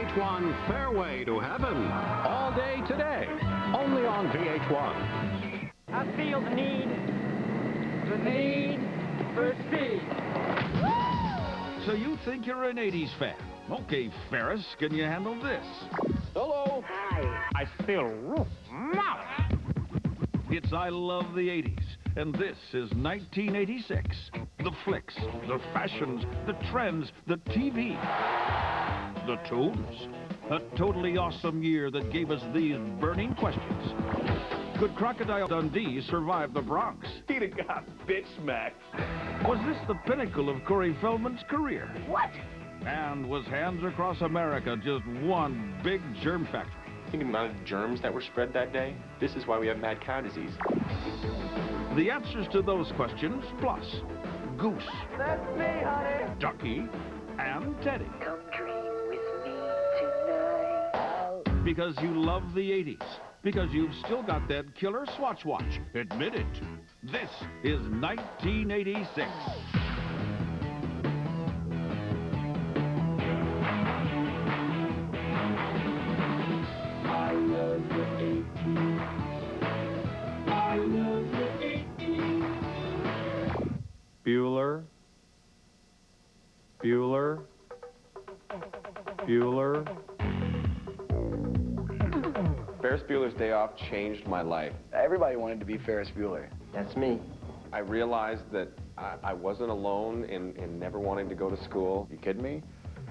VH1 Fairway to Heaven. All day today. Only on VH1. I feel the need for speed. So you think you're an 80s fan? Okay, Ferris, can you handle this? Hello. Hi. I feel roof. It's I Love the 80s, and this is 1986. The flicks, the fashions, the trends, the TV, the tunes. A totally awesome year that gave us these burning questions. Could Crocodile Dundee survive the Bronx? He'd have got bitch smacked. Was this the pinnacle of Corey Feldman's career? What? And was Hands Across America just one big germ factory? Think of the amount of germs that were spread that day. This is why we have mad cow disease. The answers to those questions, plus Goose, That's me, honey. Ducky, and Teddy. Come dream with me tonight. Because you love the 80s. Because you've still got that killer Swatch watch. Admit it. This is 1986. I love the 80s. I love the 80s. Bueller. Bueller. Bueller. Ferris Bueller's Day Off changed my life. Everybody wanted to be Ferris Bueller. That's me. I realized that I wasn't alone in never wanting to go to school. You kidding me?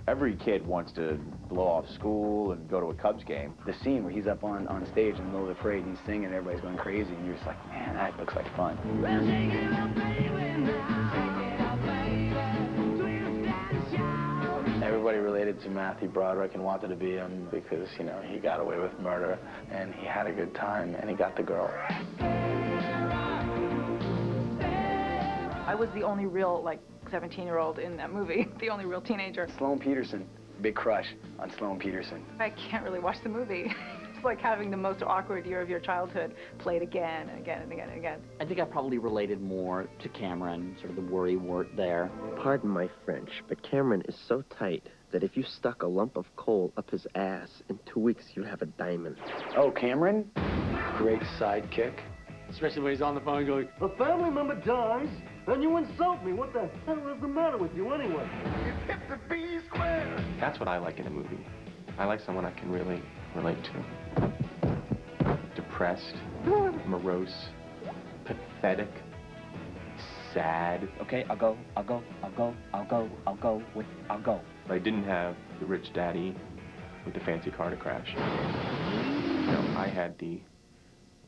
Every kid wants to blow off school and go to a Cubs game. The scene where he's up on stage in the middle of the parade and he's singing and everybody's going crazy and you're just like, man, that looks like fun. Everybody related to Matthew Broderick and wanted to be him because, you know, he got away with murder and he had a good time and he got the girl. I was the only real, 17-year-old in that movie, the only real teenager. Sloane Peterson, big crush on Sloane Peterson. I can't really watch the movie. It's like having the most awkward year of your childhood played again and again and again and again. I think I probably related more to Cameron, sort of the worrywart there. Pardon my French, but Cameron is so tight that if you stuck a lump of coal up his ass, in 2 weeks you'd have a diamond. Oh, Cameron? Great sidekick. Especially when he's on the phone going, A family member dies, and you insult me. What the hell is the matter with you anyway? You hit the B square. That's what I like in a movie. I like someone I can really relate to. Depressed, morose, pathetic, sad. okay, I'll go. But I didn't have the rich daddy with the fancy car to crash. No, I had the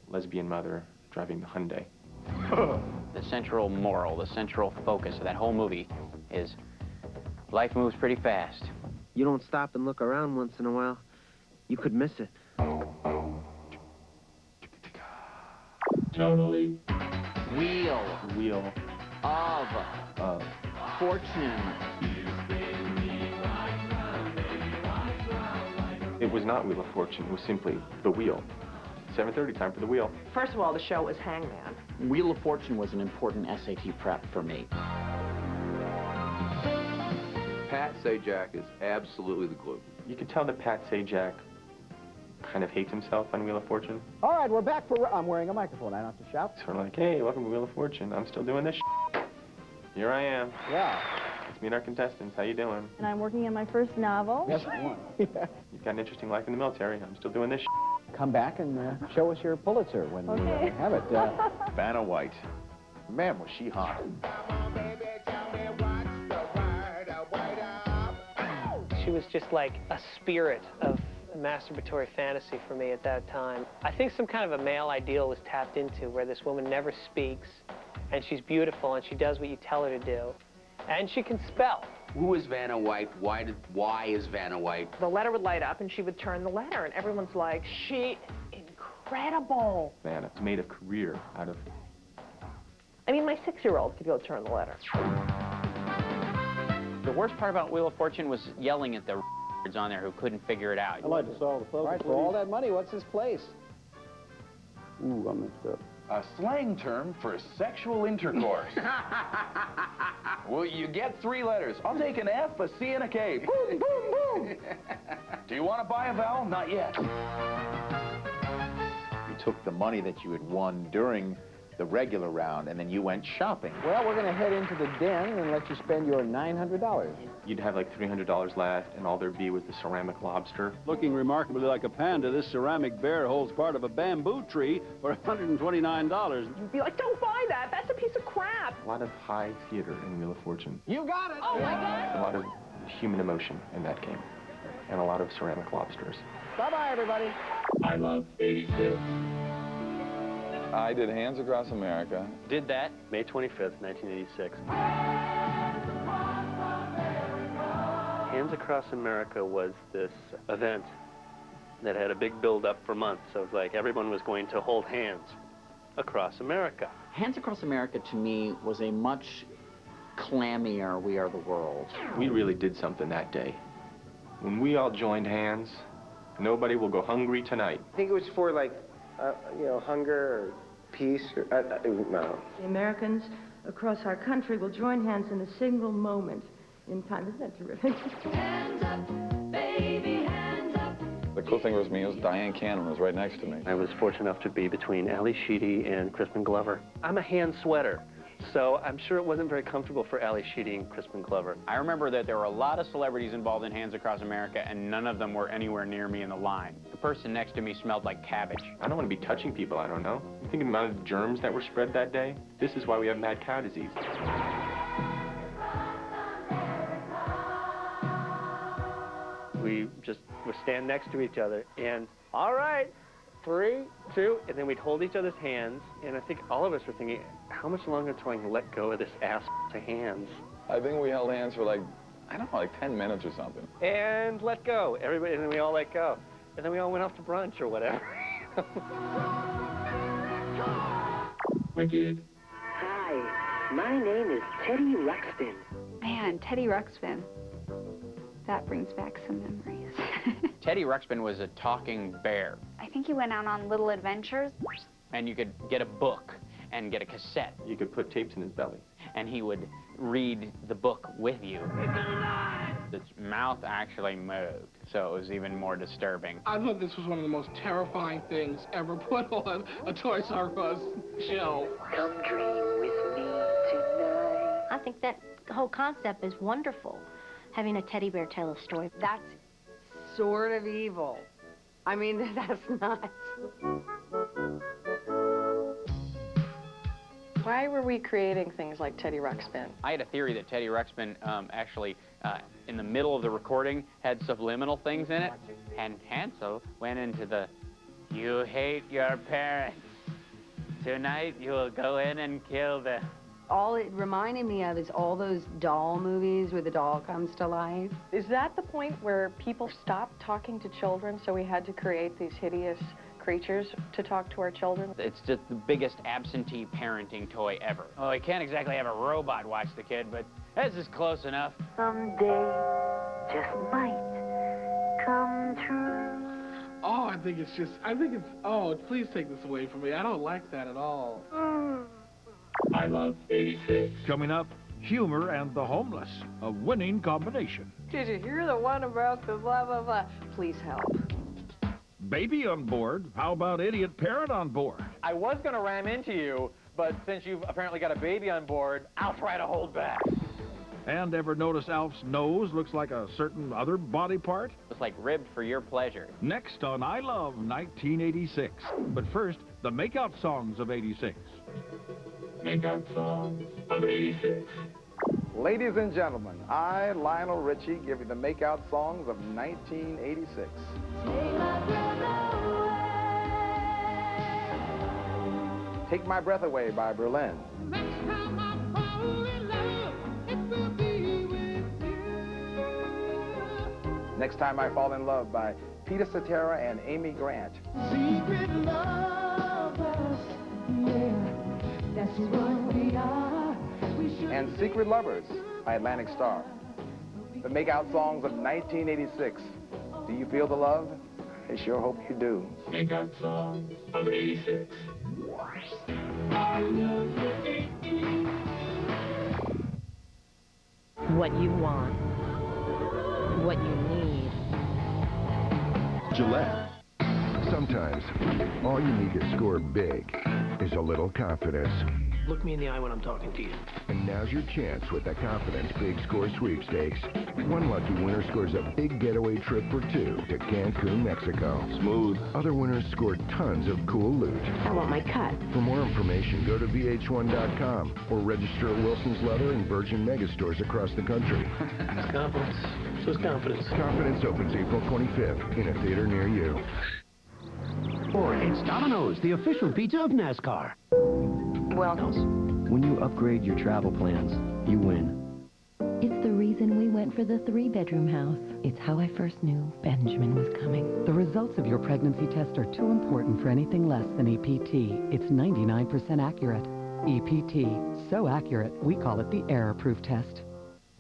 lesbian mother driving the Hyundai. The central moral, the central focus of that whole movie is life moves pretty fast. You don't stop and look around once in a while, you could miss it. Totally. Wheel of Fortune. It was not Wheel of Fortune, it was simply The Wheel. 7:30, time for The Wheel. First of all, the show was Hangman. Wheel of Fortune was an important SAT prep for me. Pat Sajak is absolutely the glue. You could tell that Pat Sajak kind of hates himself on Wheel of Fortune. All right, we're back for... I'm wearing a microphone. I don't have to shout. Sort of like, hey, welcome to Wheel of Fortune. I'm still doing this Here I am. Yeah. Let's meet our contestants. How you doing? And I'm working on my first novel. Yes, You've got an interesting life in the military. I'm still doing this Come back and show us your Pulitzer when you have it. Vanna White. Man, was she hot. She was just like a spirit of masturbatory fantasy for me at that time. I think some kind of a male ideal was tapped into where this woman never speaks, and she's beautiful, and she does what you tell her to do, and she can spell. Who is Vanna White? Why is Vanna White? The letter would light up and she would turn the letter and everyone's like, she incredible. Vanna made a career out of... I mean, my 6-year-old could go turn the letter. The worst part about Wheel of Fortune was yelling at the on there who couldn't figure it out. I'd like to solve the puzzle. All right, for all that money, what's his place? Ooh, I'm mixed up. A slang term for sexual intercourse. Well, you get 3 letters. I'll take an F, a C, and a K. Boom, boom, boom. Do You want to buy a vowel? Not yet. You took the money that you had won during the regular round, and then you went shopping. Well, we're going to head into the den and let you spend your $900. You'd have like $300 left, and all there'd be was the ceramic lobster. Looking remarkably like a panda, this ceramic bear holds part of a bamboo tree for $129. You'd be like, don't buy that. That's a piece of crap. A lot of high theater in Wheel of Fortune. You got it. Oh, my God. A lot of human emotion in that game, and a lot of ceramic lobsters. Bye-bye, everybody. I love 86. I did Hands Across America. Did that. May 25th, 1986. Hands Across America was this event that had a big build-up for months. So it was like everyone was going to hold hands across America. Hands Across America, to me, was a much clammier We Are the World. We really did something that day. When we all joined hands, nobody will go hungry tonight. I think it was for, like, you know, hunger or peace or, no. The Americans across our country will join hands in a single moment in time. Isn't that terrific? Hands up, baby, hands up. The cool thing was me was Diane Cannon was right next to me. I was fortunate enough to be between Ali Sheedy and Crispin Glover. I'm a hand sweater, so I'm sure it wasn't very comfortable for Ali Sheedy and Crispin Glover. I remember that there were a lot of celebrities involved in Hands Across America, and none of them were anywhere near me in the line. The person next to me smelled like cabbage. I don't want to be touching people I don't know. You think of the amount of germs that were spread that day? This is why we have mad cow disease. We just would stand next to each other and, all right, 3, 2, and then we'd hold each other's hands, and I think all of us were thinking, how much longer until I can let go of this ass to hands? I think we held hands for like, I don't know, like 10 minutes or something. And let go. Everybody, and then we all let go. And then we all went off to brunch or whatever. Wicked. Hi, my name is Teddy Ruxpin. Man, Teddy Ruxpin. That brings back some memories. Teddy Ruxpin was a talking bear. I think he went out on little adventures. And you could get a book and get a cassette. You could put tapes in his belly. And he would read the book with you. His mouth actually moved, so it was even more disturbing. I thought this was one of the most terrifying things ever put on a Toys R Us show. Come dream with me tonight. I think that whole concept is wonderful, having a teddy bear tell a story. That's sort of evil. I mean, that's nuts. Why were we creating things like Teddy Ruxpin? I had a theory that Teddy Ruxpin actually, in the middle of the recording, had subliminal things in it. And Hansel went into the, you hate your parents. Tonight you will go in and kill them. All it reminded me of is all those doll movies where the doll comes to life. Is that the point where people stopped talking to children, so we had to create these hideous creatures to talk to our children? It's just the biggest absentee parenting toy ever. Well, we can't exactly have a robot watch the kid, but this is close enough. Someday just might come true. Oh, I think it's, oh, please take this away from me. I don't like that at all. I love 86. Coming up, humor and the homeless, a winning combination. Did you hear the one about the blah, blah, blah? Please help. Baby on board, how about idiot parent on board? I was going to ram into you, but since you've apparently got a baby on board, I'll try to hold back. And ever notice Alf's nose looks like a certain other body part? It's like ribbed for your pleasure. Next on I Love 1986. But first, the makeout songs of 86. Makeout songs of 86. Ladies and gentlemen, I, Lionel Richie, give you the makeout songs of 1986. Take My Breath Away by Berlin. Next Time I Fall in Love by Peter Cetera and Amy Grant. Secret lovers, yeah, that's what we are. And Secret Lovers by Atlantic Star. The makeout songs of 1986. Do you feel the love? I sure hope you do. Makeout songs of 86. I love the 80s. What you want, what you need, Gillette. Sometimes, all you need to score big is a little confidence. Look me in the eye when I'm talking to you. And now's your chance with the Confidence Big Score Sweepstakes. One lucky winner scores a big getaway trip for two to Cancun, Mexico. Smooth. Other winners scored tons of cool loot. I want my cut. For more information, go to VH1.com or register at Wilson's Leather and Virgin Mega stores across the country. It's confidence. So it's confidence. Confidence opens April 25th in a theater near you. Or it's Domino's, the official pizza of NASCAR. Welcome. When you upgrade your travel plans, you win. It's the reason we went for the 3-bedroom house. It's how I first knew Benjamin was coming. The results of your pregnancy test are too important for anything less than EPT. It's 99% accurate. EPT, so accurate, we call it the error-proof test.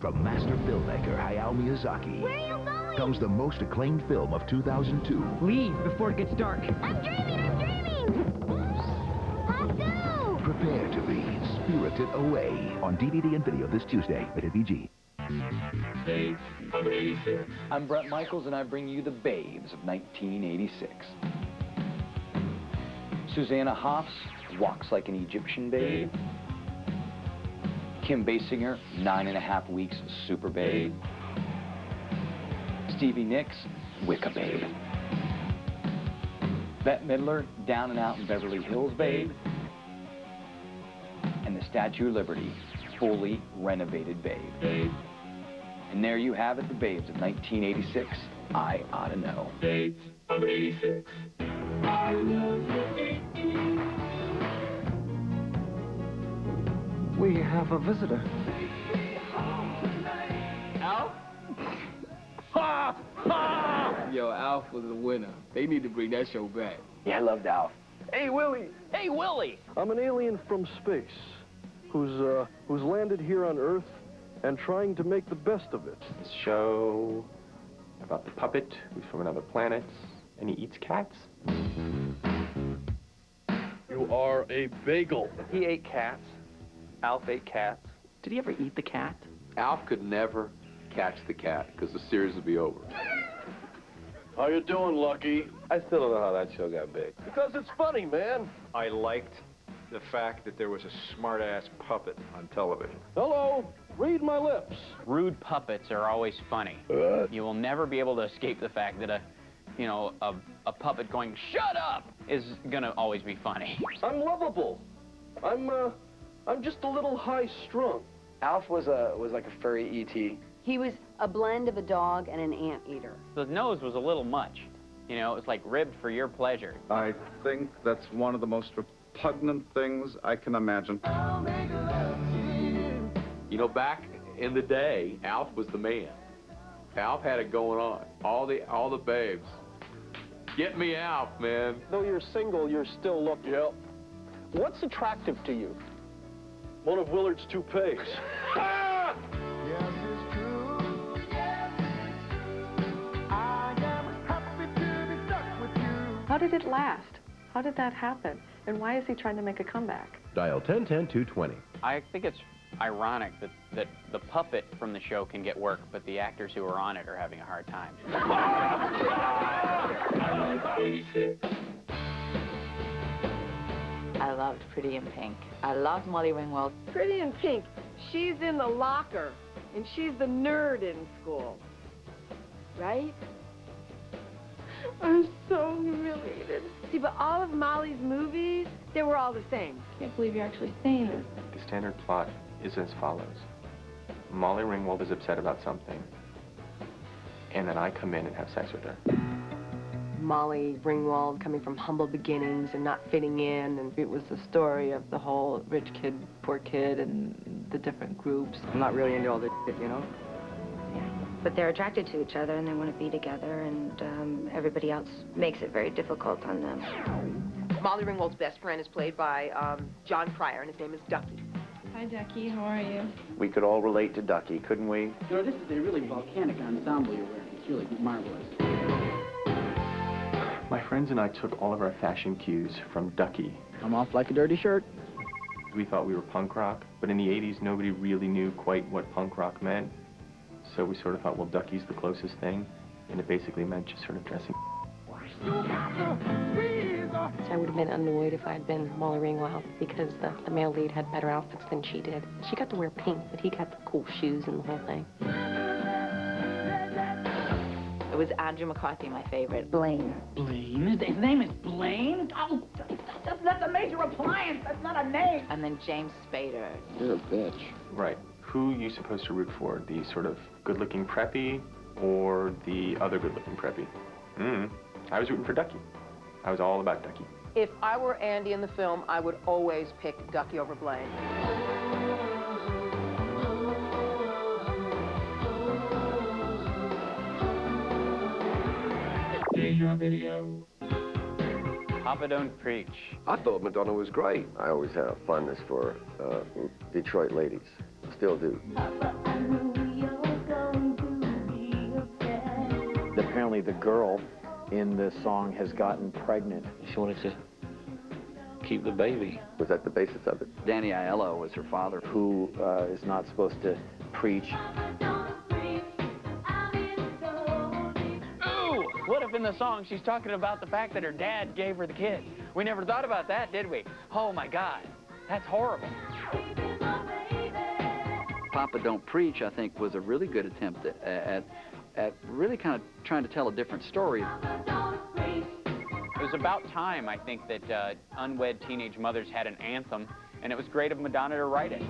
From master filmmaker Hayao Miyazaki comes the most acclaimed film of 2002. Leave before it gets dark. I'm dreaming! Prepare to be spirited away on DVD and video this Tuesday at PG. I'm Brett Michaels, and I bring you the babes of 1986. Susanna Hoffs walks like an Egyptian babe. Kim Basinger, 9.5 weeks super babe. Stevie Nicks, Wicca babe. Bette Midler, down and out in Beverly Hills babe. And the Statue of Liberty, fully renovated babe. And there you have it, the babes of 1986. I ought to know. Babes of 86. We have a visitor. Alf? Ha! Ha! Yo, Alf was a winner. They need to bring that show back. Yeah, I loved Alf. Hey, Willie. Hey, Willie! I'm an alien from space who's landed here on Earth and trying to make the best of it. This show about the puppet who's from another planet and he eats cats. You are a bagel. He ate cats. Alf ate cats. Did he ever eat the cat? Alf could never catch the cat because the series would be over. How you doing, Lucky? I still don't know how that show got big. Because it's funny, man. I liked the fact that there was a smart-ass puppet on television. Hello, read my lips. Rude puppets are always funny. You will never be able to escape the fact that a puppet going, "Shut up!" is gonna always be funny. I'm lovable. I'm just a little high-strung. Alf was like a furry E.T. He was a blend of a dog and an anteater. The nose was a little much. You know, it was like ribbed for your pleasure. I think that's one of the most repugnant things I can imagine. You know, back in the day, Alf was the man. Alf had it going on. All the babes. Get me Alf, man. Though you're single, you're still looking. Yep. What's attractive to you? One of Willard's toupees. Ah! Yes, it's true. Yes, it's true. I am happy to be stuck with you. How did it last? How did that happen? And why is he trying to make a comeback? Dial 1010-220. I think it's ironic that the puppet from the show can get work, but the actors who are on it are having a hard time. I loved Pretty in Pink. I loved Molly Ringwald. Pretty in Pink. She's in the locker, and she's the nerd in school. Right? I'm so humiliated. See, but all of Molly's movies, they were all the same. Can't believe you're actually saying it. The standard plot is as follows. Molly Ringwald is upset about something, and then I come in and have sex with her. Molly Ringwald coming from humble beginnings and not fitting in, and it was the story of the whole rich kid, poor kid, and the different groups. I'm not really into all this shit, you know? But they're attracted to each other and they want to be together, and everybody else makes it very difficult on them. Molly Ringwald's best friend is played by John Cryer, and his name is Ducky. Hi, Ducky. How are you? We could all relate to Ducky, couldn't we? You know, this is a really volcanic ensemble you're wearing. It's really marvelous. My friends and I took all of our fashion cues from Ducky. Come off like a dirty shirt. We thought we were punk rock, but in the 80s, nobody really knew quite what punk rock meant. So we sort of thought, well, Ducky's the closest thing, and it basically meant just sort of dressing. I would have been annoyed if I had been Molly Ringwald because the male lead had better outfits than she did. She got to wear pink, but he got the cool shoes and the whole thing. It was Andrew McCarthy, my favorite. Blaine. Blaine? His name is Blaine? Oh, that's a major appliance. That's not a name. And then James Spader. You're a bitch. Right. Who are you supposed to root for? The sort of good-looking preppy or the other good-looking preppy? I was rooting for Ducky. I was all about Ducky. If I were Andy in the film, I would always pick Ducky over Blaine. Video. Papa Don't Preach. I thought Madonna was great. I always had a fondness for Detroit ladies. Still do. Apparently the girl in the song has gotten pregnant. She wanted to keep the baby. Was that the basis of it? Danny Aiello was her father, who is not supposed to preach. Ooh! What if in the song she's talking about the fact that her dad gave her the kid? We never thought about that, did we? Oh my God, that's horrible. Papa Don't Preach, I think, was a really good attempt at really kind of trying to tell a different story. It was about time, I think, that unwed teenage mothers had an anthem, and it was great of Madonna to write it.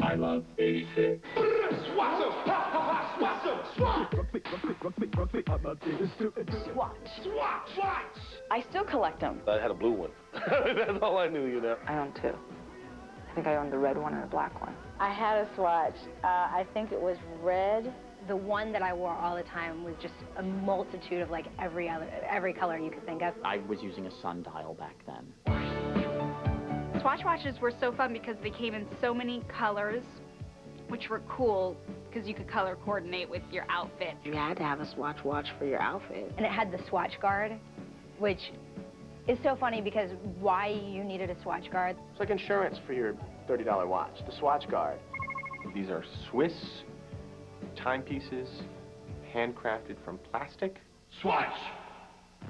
I love 86. Swatch. I still collect them. I had a blue one. That's all I knew, you know. I own two. I think I owned the red one and the black one. I had a swatch. I think it was red. The one that I wore all the time was just a multitude of like every color you could think of. I was using a sundial back then. Swatch watches were so fun because they came in so many colors, which were cool because you could color coordinate with your outfit. You had to have a swatch watch for your outfit. And it had the swatch guard, which is so funny because why you needed a swatch guard. It's like insurance for your $30 watch, the Swatch Guard. These are Swiss timepieces, handcrafted from plastic. Swatch!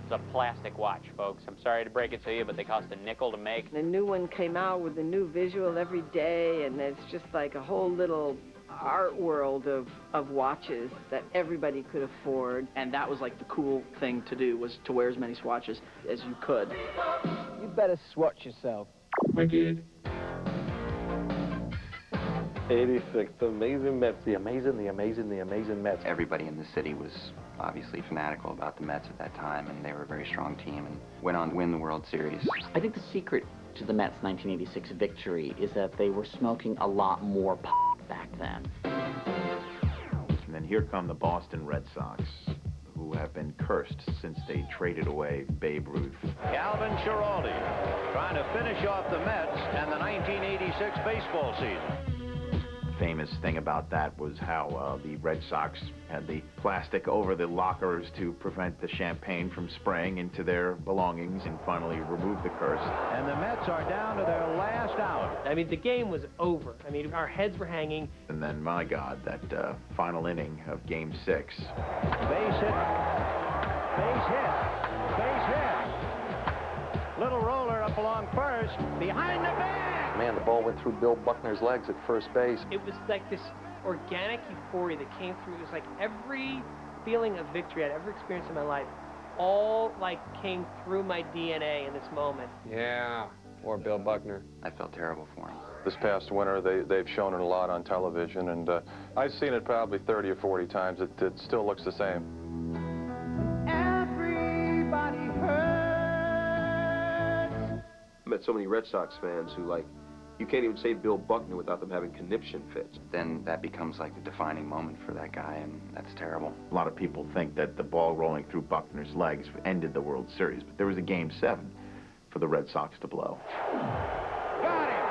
It's a plastic watch, folks. I'm sorry to break it to you, but they cost a nickel to make. The new one came out with a new visual every day, and it's just like a whole little art world of watches that everybody could afford. And that was like the cool thing to do, was to wear as many swatches as you could. You better swatch yourself. Wicked. 86, the amazing Mets, the amazing Mets. Everybody in the city was obviously fanatical about the Mets at that time, and they were a very strong team and went on to win the World Series. I think the secret to the Mets' 1986 victory is that they were smoking a lot more pot back then. And then here come the Boston Red Sox, who have been cursed since they traded away Babe Ruth. Calvin Schiraldi trying to finish off the Mets and the 1986 baseball season. Famous thing about that was how the Red Sox had the plastic over the lockers to prevent the champagne from spraying into their belongings and finally remove the curse. And the Mets are down to their last out. I mean, the game was over. I mean, our heads were hanging. And then, my God, that final inning of Game 6. Base hit. Base hit. Base hit. Little roller up along first. Behind the bag. Man, the ball went through Bill Buckner's legs at first base. It was like this organic euphoria that came through. It was like every feeling of victory I'd ever experienced in my life all like came through my DNA in this moment. Yeah, or Bill Buckner. I felt terrible for him. This past winter, they've shown it a lot on television, and I've seen it probably 30 or 40 times. It still looks the same. Everybody hurts. I met so many Red Sox fans who, like, you can't even say Bill Buckner without them having conniption fits. Then that becomes like the defining moment for that guy, and that's terrible. A lot of people think that the ball rolling through Buckner's legs ended the World Series, but there was a Game 7 for the Red Sox to blow. Got him!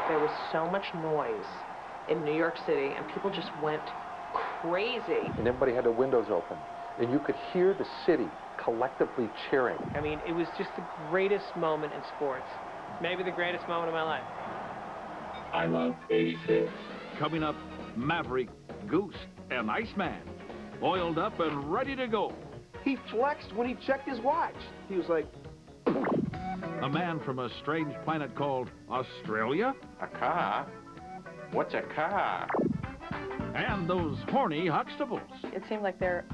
There was so much noise in New York City, and people just went crazy. And everybody had their windows open, and you could hear the city collectively cheering. I mean, it was just the greatest moment in sports. Maybe the greatest moment of my life. I love 86. Coming up, Maverick, Goose, and Iceman. Oiled up and ready to go. He flexed when he checked his watch. He was like... A man from a strange planet called Australia. A car? What's a car? And those horny Huxtables. It seemed like they're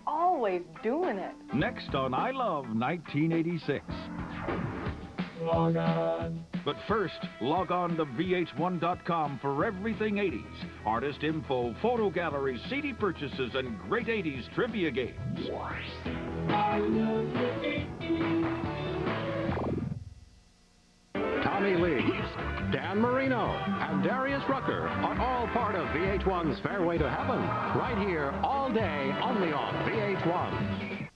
always doing it. Next on I Love 1986. Log on. But first, log on to VH1.com for everything 80s. Artist info, photo galleries, CD purchases, and great 80s trivia games. I love the 80s. Tommy Lee, Dan Marino, and Darius Rucker are all part of VH1's Fairway to Heaven. Right here, all day, only on VH1.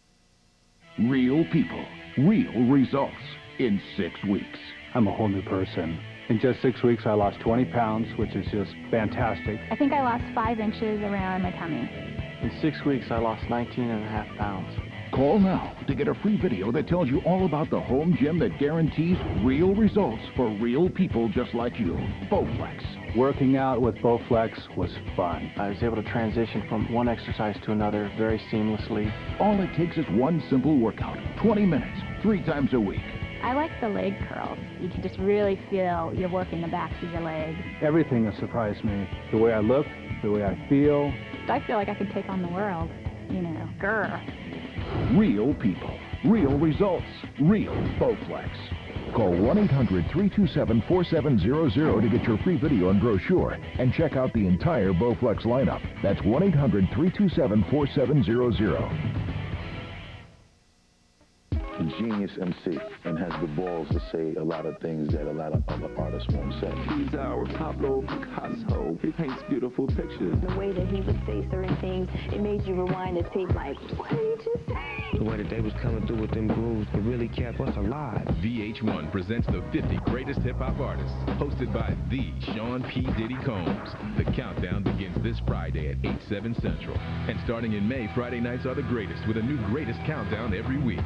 Real people, real results in 6 weeks. I'm a whole new person. In just 6 weeks, I lost 20 pounds, which is just fantastic. I think I lost 5 inches around my tummy. In 6 weeks, I lost 19.5 pounds. Call now to get a free video that tells you all about the home gym that guarantees real results for real people just like you. Bowflex. Working out with Bowflex was fun. I was able to transition from one exercise to another very seamlessly. All it takes is one simple workout, 20 minutes, 3 times a week. I like the leg curls. You can just really feel you're working the backs of your legs. Everything has surprised me. The way I look, the way I feel. I feel like I could take on the world. You know, grr. Real people, real results, real Bowflex. Call 1-800-327-4700 to get your free video and brochure and check out the entire Bowflex lineup. That's 1-800-327-4700. A genius MC and has the balls to say a lot of things that a lot of other artists won't say. He's our Pablo Picasso. He paints beautiful pictures. The way that he would say certain things, it made you rewind the tape like, what did he just say? The way that they was coming through with them grooves, it really kept us alive. VH1 presents the 50 greatest hip-hop artists, hosted by the Sean P. Diddy Combs. The countdown begins this Friday at 8/7 Central. And starting in May, Friday nights are the greatest, with a new greatest countdown every week.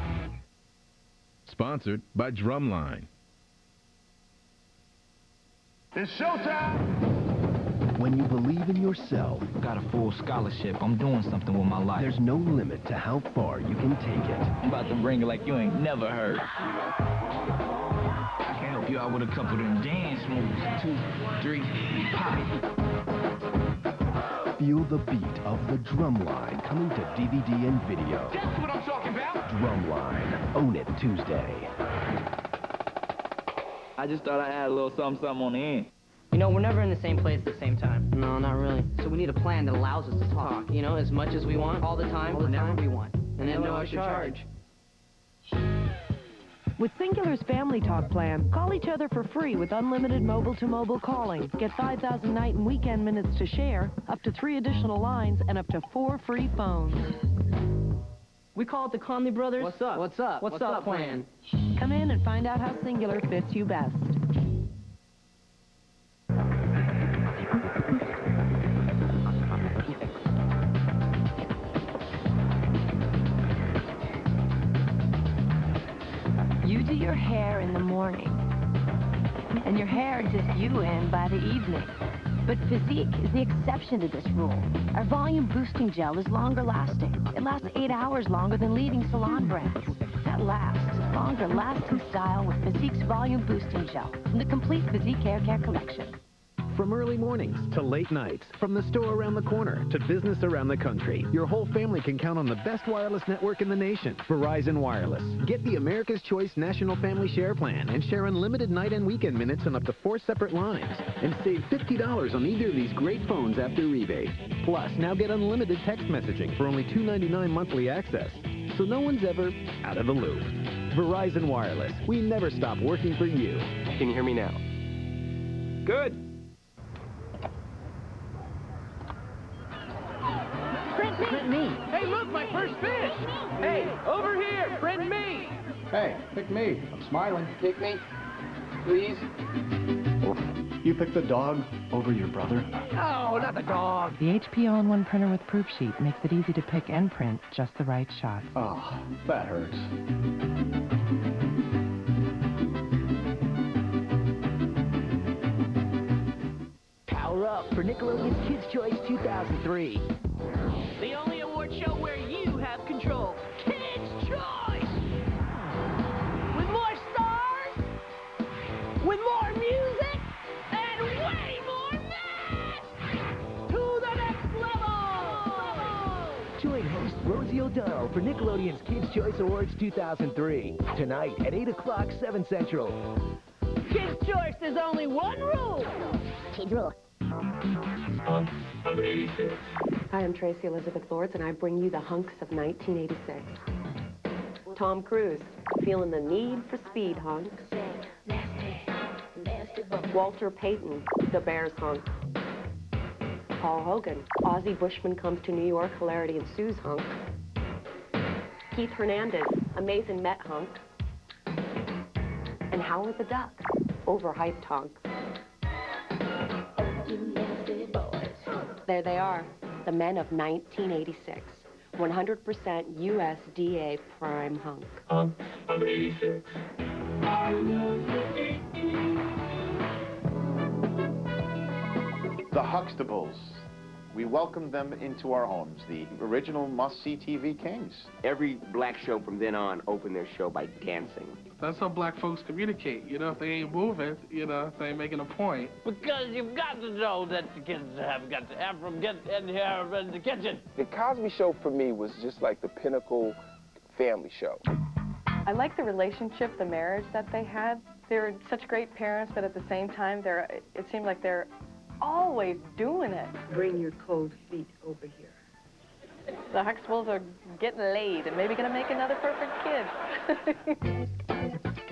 Sponsored by Drumline. It's showtime! When you believe in yourself, got a full scholarship. I'm doing something with my life. There's no limit to how far you can take it. I'm about to bring it like you ain't never heard. I can help you out with a couple of them dance moves. 2, 3, pop. Feel the beat of the Drumline coming to DVD and video. That's what I'm talking about! Drumline. Own it Tuesday. I just thought I had a little something on the end. You know, we're never in the same place at the same time. No, not really. So we need a plan that allows us to talk, you know, as much as we want, all the time, whenever we want. And then no extra charge. With Singular's Family Talk plan, call each other for free with unlimited mobile-to-mobile calling. Get 5,000 night and weekend minutes to share, up to 3 additional lines, and up to 4 free phones. We call it the Conley Brothers. What's up? What's up? What's up plan? Come in and find out how Singular fits you best. You do your hair in the morning, and your hair does you in by the evening. But Physique is the exception to this rule. Our volume boosting gel is longer lasting. It lasts 8 hours longer than leading salon brands. That lasts longer lasting style with Physique's volume boosting gel from the complete Physique Hair Care collection. From early mornings to late nights, from the store around the corner to business around the country, your whole family can count on the best wireless network in the nation, Verizon Wireless. Get the America's Choice National Family Share Plan and share unlimited night and weekend minutes on up to 4 separate lines. And save $50 on either of these great phones after rebate. Plus, now get unlimited text messaging for only $2.99 monthly access. So no one's ever out of the loop. Verizon Wireless. We never stop working for you. Can you hear me now? Good. Print me. Hey, look, my first fish. Hey, over here, print me. Hey, pick me. I'm smiling. Pick me, please. You picked the dog over your brother? No, not the dog. The HP All-in-One printer with proof sheet makes it easy to pick and print just the right shot. Oh, that hurts. Up for Nickelodeon's Kids' Choice 2003. The only award show where you have control. Kids' Choice! With more stars, with more music, and way more math! To the next level! Join host Rosie O'Donnell for Nickelodeon's Kids' Choice Awards 2003. Tonight at 8 o'clock, 7 Central. Kids' Choice, there's only one rule. Kids rule. Of 86. Hi, I'm Tracy Elizabeth Lords, and I bring you the hunks of 1986. Tom Cruise, feeling the need for speed, hunks. Walter Payton, the Bears hunk. Paul Hogan, Ozzie Bushman comes to New York, hilarity ensues, hunk. Keith Hernandez, amazing Met hunk. And Howard the Duck, overhyped hunk. There they are, the men of 1986. 100% USDA prime hunk. Of 86. The Huxtables. We welcomed them into our homes, the original must-see TV kings. Every black show from then on opened their show by dancing. That's how black folks communicate. You know, if they ain't moving, you know, if they ain't making a point. Because you've got to know that the kids have got to have from get in here in the kitchen. The Cosby Show for me was just like the pinnacle family show. I like the relationship, the marriage that they had. They were such great parents, but at the same time, it seemed like they're always doing it. Bring your cold feet over here. The Huxtables are getting laid and maybe gonna make another perfect kid.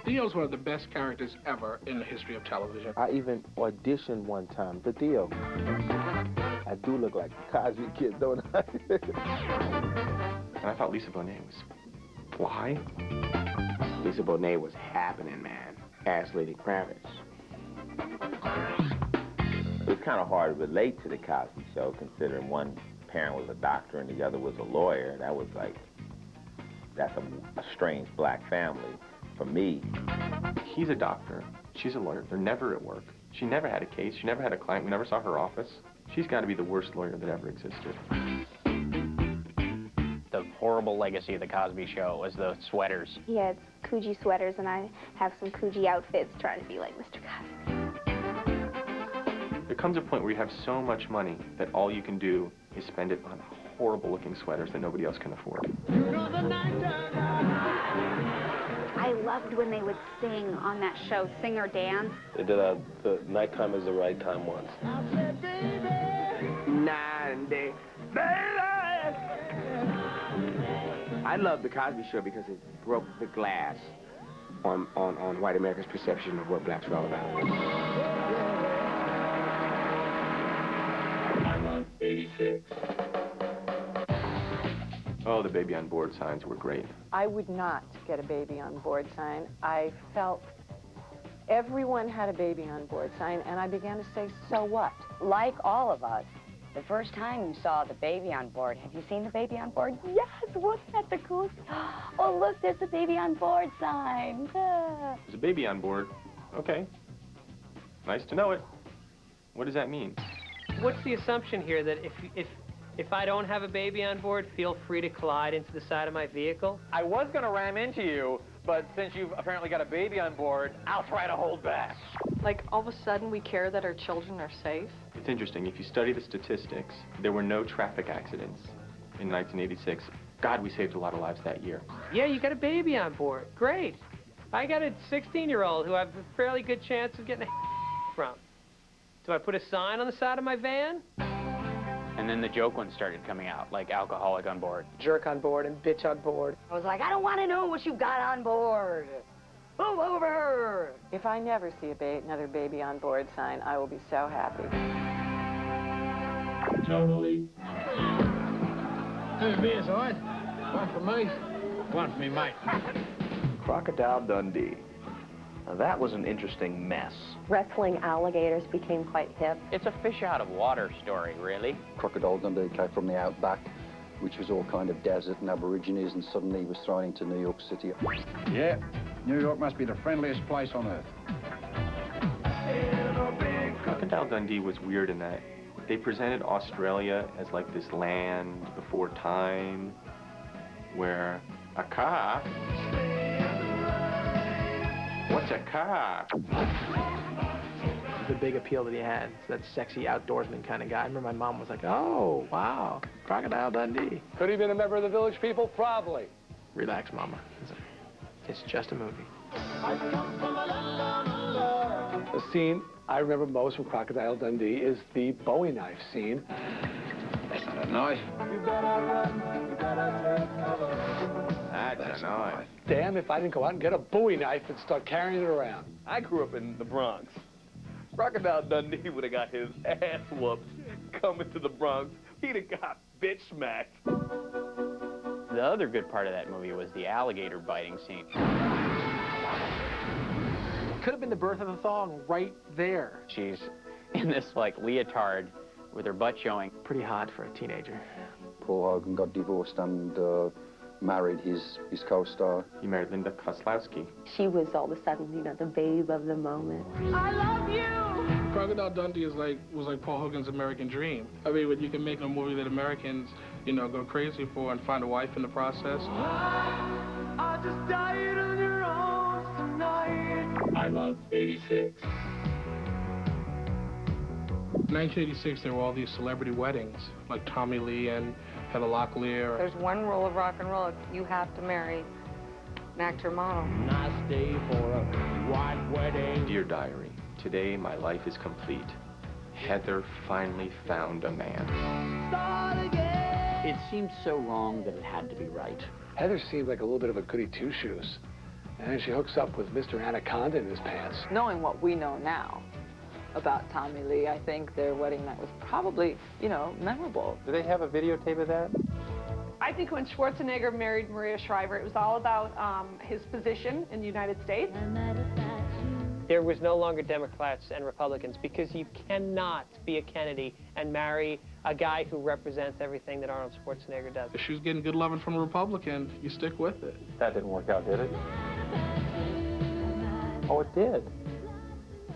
Theo's one of the best characters ever in the history of television. I even auditioned one time for Theo. I do look like a Cosby kid, don't I? And I thought Lisa Bonet was fly. Lisa Bonet was happening, man. Ass Lady Kravitz. It was kind of hard to relate to the Cosby Show, considering one parent was a doctor and the other was a lawyer. That was like, that's a strange black family for me. He's a doctor. She's a lawyer. They're never at work. She never had a case. She never had a client. We never saw her office. She's got to be the worst lawyer that ever existed. The horrible legacy of the Cosby Show was the sweaters. He had Coogee sweaters, and I have some Coogee outfits trying to be like Mr. Cosby. There comes a point where you have so much money that all you can do is spend it on horrible-looking sweaters that nobody else can afford. I loved when they would sing on that show, Sing or Dance. They did the Nighttime is the Right Time once. 90, baby. I love the Cosby Show because it broke the glass on white America's perception of what blacks are all about. 86. Oh, the baby on board signs were great. I would not get a baby on board sign. I felt everyone had a baby on board sign, and I began to say, so what? Like all of us, the first time you saw the baby on board, have you seen the baby on board? Yes, wasn't that the coolest? Oh, look, there's a baby on board sign. There's a baby on board. Okay. Nice to know it. What does that mean? What's the assumption here that if I don't have a baby on board, feel free to collide into the side of my vehicle? I was going to ram into you, but since you've apparently got a baby on board, I'll try to hold back. Like, all of a sudden, we care that our children are safe. It's interesting. If you study the statistics, there were no traffic accidents in 1986. God, we saved a lot of lives that year. Yeah, you got a baby on board. Great. I got a 16-year-old who I have a fairly good chance of getting a from. Do I put a sign on the side of my van? And then the joke ones started coming out, like alcoholic on board. Jerk on board and bitch on board. I was like, I don't want to know what you've got on board. Move over. If I never see another baby on board sign, I will be so happy. Totally. Hey, beers, all right? One for me, one for me, mate. Crocodile Dundee. Now, that was an interesting mess. Wrestling alligators became quite hip. It's a fish out of water story, really. Crocodile Dundee came from the outback, which was all kind of desert and aborigines, and suddenly he was thrown into New York City. Yeah, New York must be the friendliest place on earth. Crocodile Crocodile Dundee was weird in that they presented Australia as like this land before time, where a car. What's a car? The big appeal that he had, that sexy outdoorsman kind of guy. I remember my mom was like, oh, wow, Crocodile Dundee. Could he have been a member of the Village People? Probably. Relax, Mama. It's just a movie. The scene I remember most from Crocodile Dundee is the Bowie knife scene. That's a knife. That's a knife. Damn if I didn't go out and get a Bowie knife and start carrying it around. I grew up in the Bronx. Crocodile Dundee would have got his ass whooped coming to the Bronx. He'd have got bitch smacked. The other good part of that movie was the alligator biting scene. Could have been the birth of the thong right there. She's in this, like, leotard with her butt showing. Pretty hot for a teenager. Paul Hogan got divorced and married his co-star. He married Linda Kozlowski. She was all of a sudden, you know, the babe of the moment. I love you! Crocodile Dundee was like Paul Hogan's American dream. I mean, when you can make a movie that Americans, you know, go crazy for and find a wife in the process. I just died on your arms tonight. I love 86. 1986, there were all these celebrity weddings, like Tommy Lee and Heather Locklear. There's one rule of rock and roll: you have to marry an actor model. Nice day for a white wedding. Dear Diary, today my life is complete. Heather finally found a man. Start again. It seemed so wrong that it had to be right. Heather seemed like a little bit of a goody two-shoes. And then she hooks up with Mr. Anaconda in his pants. Knowing what we know now about Tommy Lee, I think their wedding night was probably, you know, memorable. Do they have a videotape of that? I think when Schwarzenegger married Maria Shriver, it was all about his position in the United States. There was no longer Democrats and Republicans, because you cannot be a Kennedy and marry a guy who represents everything that Arnold Schwarzenegger does. If she was getting good loving from a Republican, you stick with it. That didn't work out, did it? Oh, it did.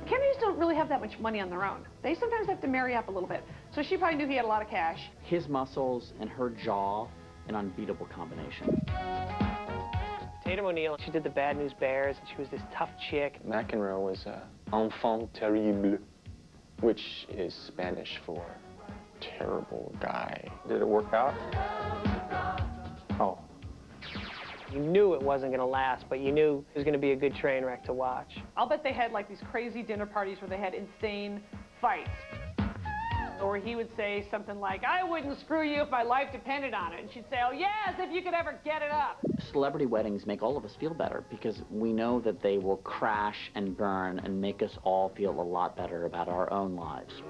Kennedys don't really have that much money on their own. They sometimes have to marry up a little bit. So she probably knew he had a lot of cash. His muscles and her jaw, an unbeatable combination. Tatum O'Neal, she did the Bad News Bears, and she was this tough chick. McEnroe was enfant terrible, which is Spanish for terrible guy. Did it work out? Oh. You knew it wasn't going to last, but you knew it was going to be a good train wreck to watch. I'll bet they had like these crazy dinner parties where they had insane fights. Or he would say something like, I wouldn't screw you if my life depended on it. And she'd say, oh yes, if you could ever get it up. Celebrity weddings make all of us feel better because we know that they will crash and burn and make us all feel a lot better about our own lives.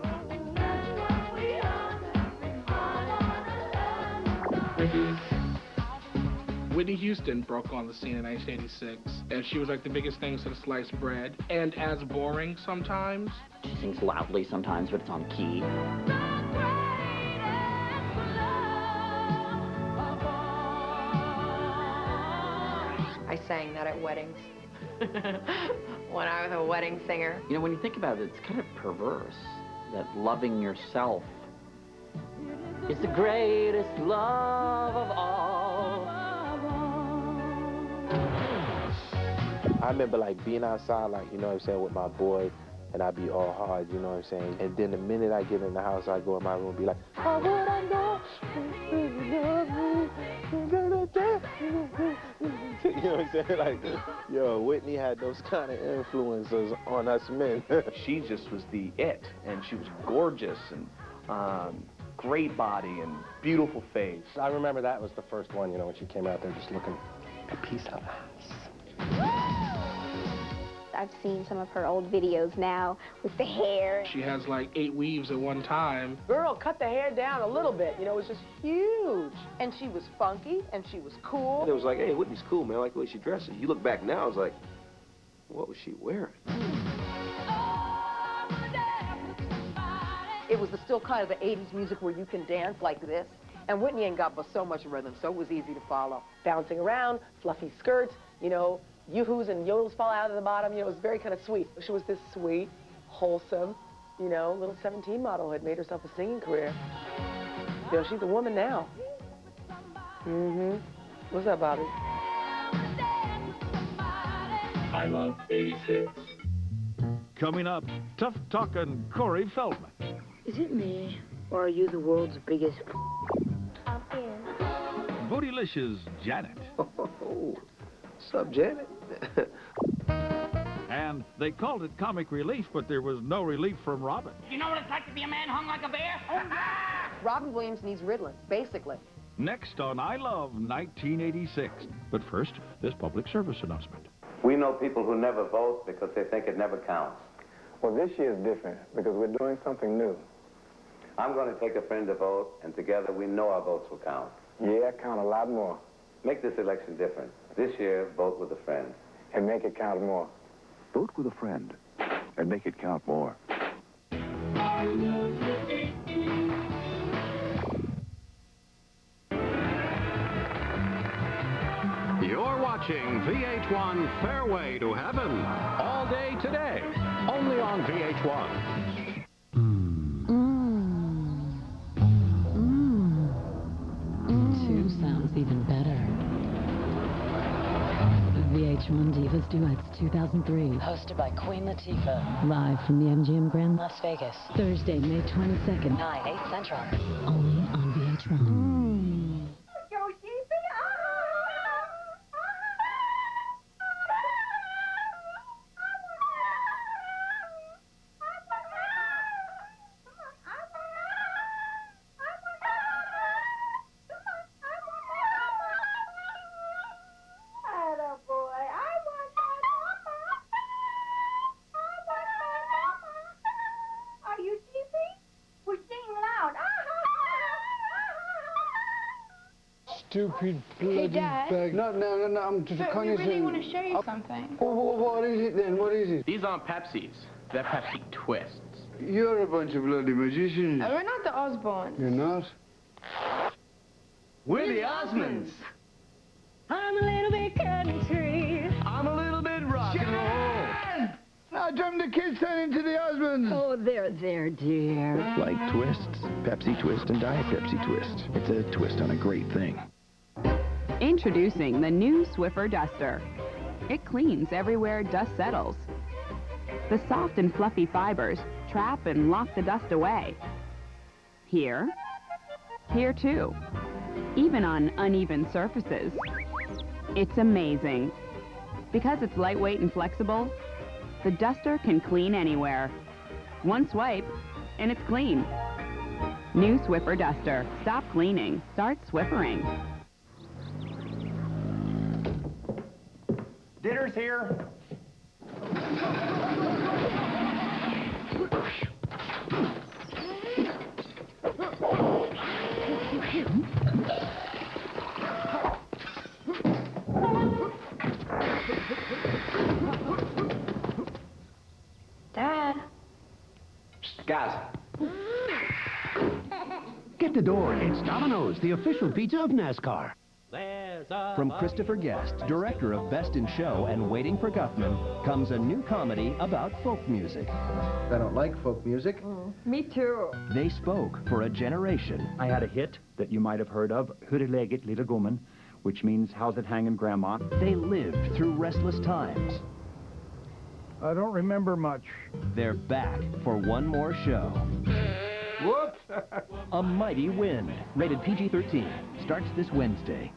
Whitney Houston broke on the scene in 1986, and she was like the biggest thing since sliced bread, and as boring sometimes. She sings loudly sometimes, but it's on key. I sang that at weddings when I was a wedding singer. You know, when you think about it, it's kind of perverse that loving yourself is the greatest love of all. I remember like being outside, like, you know what I'm saying, with my boy, and I'd be all hard, you know what I'm saying? And then the minute I get in the house, I go in my room and be like, how would I know you love me? You know what I'm saying? Like, yo, Whitney had those kind of influences on us men. She just was the it, and she was gorgeous and great body and beautiful face. I remember that was the first one, you know, when she came out there just looking a piece of ass. I've seen some of her old videos now with the hair. She has like 8 weaves at one time. Girl, cut the hair down a little bit. You know, it was just huge. And she was funky, and she was cool. It was like, hey, Whitney's cool, man. I like the way she dresses. You look back now, it's like, what was she wearing? It was still kind of the 80s music where you can dance like this. And Whitney ain't got but so much rhythm, so it was easy to follow. Bouncing around, fluffy skirts, you know, yoo-hoos and yodels fall out of the bottom. You know, it was very kind of sweet. She was this sweet, wholesome, You know, little 17 model had made herself a singing career. You know, she's a woman now. Mm-hmm. What's up, Bobby? I love 86. Coming up, tough talking Corey Feldman. Is it me, or are you the world's biggest? I'm in. Bootylicious Janet. What's up, Janet? And they called it comic relief, but there was no relief from Robin. You know what it's like to be a man hung like a bear? Robin Williams needs Ritalin, basically. Next on I Love 1986. But first, this public service announcement. We know people who never vote because they think it never counts. Well, this year is different because we're doing something new. I'm going to take a friend to vote, and together we know our votes will count. Yeah, count a lot more. Make this election different. This year, vote with a friend. And make it count more. Vote with a friend and make it count more. You're watching VH1 Fairway to Heaven all day today, only on VH1. Two sounds even better. VH1 Divas Duets 2003. Hosted by Queen Latifah. Live from the MGM Grand Las Vegas. Thursday, May 22nd. 9, 8 Central. Only on VH1. Stupid bloody bag. No, I'm just But we really want to show you something. What is it then? What is it? These aren't Pepsis. They're Pepsi Twists. You're a bunch of bloody magicians. We're not the Osbournes. You're not? We're the Osmonds. I'm a little bit country. I'm a little bit rock and roll. I dreamt the kids turned into the Osmonds. Oh, there, dear. Like twists, Pepsi Twist and Diet Pepsi Twist. It's a twist on a great thing. Introducing the new Swiffer Duster. It cleans everywhere dust settles. The soft and fluffy fibers trap and lock the dust away. Here too, even on uneven surfaces. It's amazing. Because it's lightweight and flexible, the duster can clean anywhere. One swipe, and it's clean. New Swiffer Duster. Stop cleaning. Start Swiffering. Dinner's here. Dad. Guys. Get the door. It's Domino's, the official pizza of NASCAR. From Christopher Guest, director of Best in Show and Waiting for Guffman, comes a new comedy about folk music. I don't like folk music. Me too. They spoke for a generation. I had a hit that you might have heard of, Hurrelegget Lille Gummen, which means How's It Hangin' Grandma? They lived through restless times. I don't remember much. They're back for one more show. Whoops! A Mighty Wind, rated PG-13, starts this Wednesday.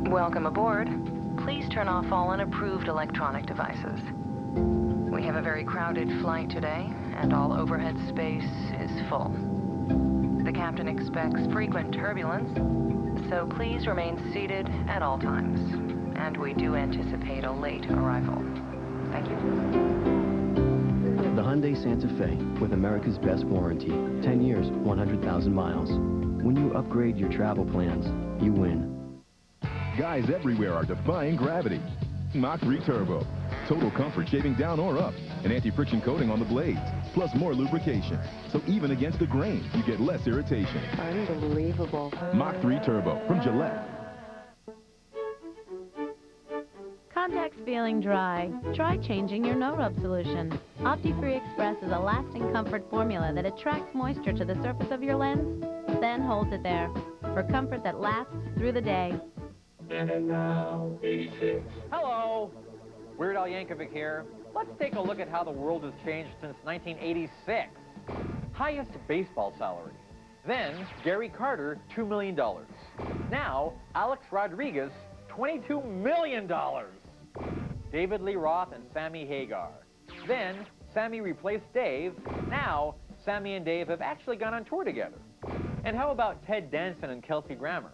Welcome aboard. Please turn off all unapproved electronic devices. We have a very crowded flight today, and all overhead space is full. The captain expects frequent turbulence, so please remain seated at all times. And we do anticipate a late arrival. Thank you. The Hyundai Santa Fe, with America's best warranty. 10 years, 100,000 miles. When you upgrade your travel plans, you win. Guys everywhere are defying gravity. Mach 3 Turbo. Total comfort shaving down or up. An anti-friction coating on the blades. Plus more lubrication. So even against the grain, you get less irritation. Unbelievable. Mach 3 Turbo from Gillette. Contact feeling dry? Try changing your no-rub solution. Opti-Free Express is a lasting comfort formula that attracts moisture to the surface of your lens, then holds it there for comfort that lasts through the day. And now, 86. Hello, Weird Al Yankovic here. Let's take a look at how the world has changed since 1986. Highest baseball salary. Then, Gary Carter, $2 million. Now, Alex Rodriguez, $22 million. David Lee Roth and Sammy Hagar. Then, Sammy replaced Dave. Now, Sammy and Dave have actually gone on tour together. And how about Ted Danson and Kelsey Grammer?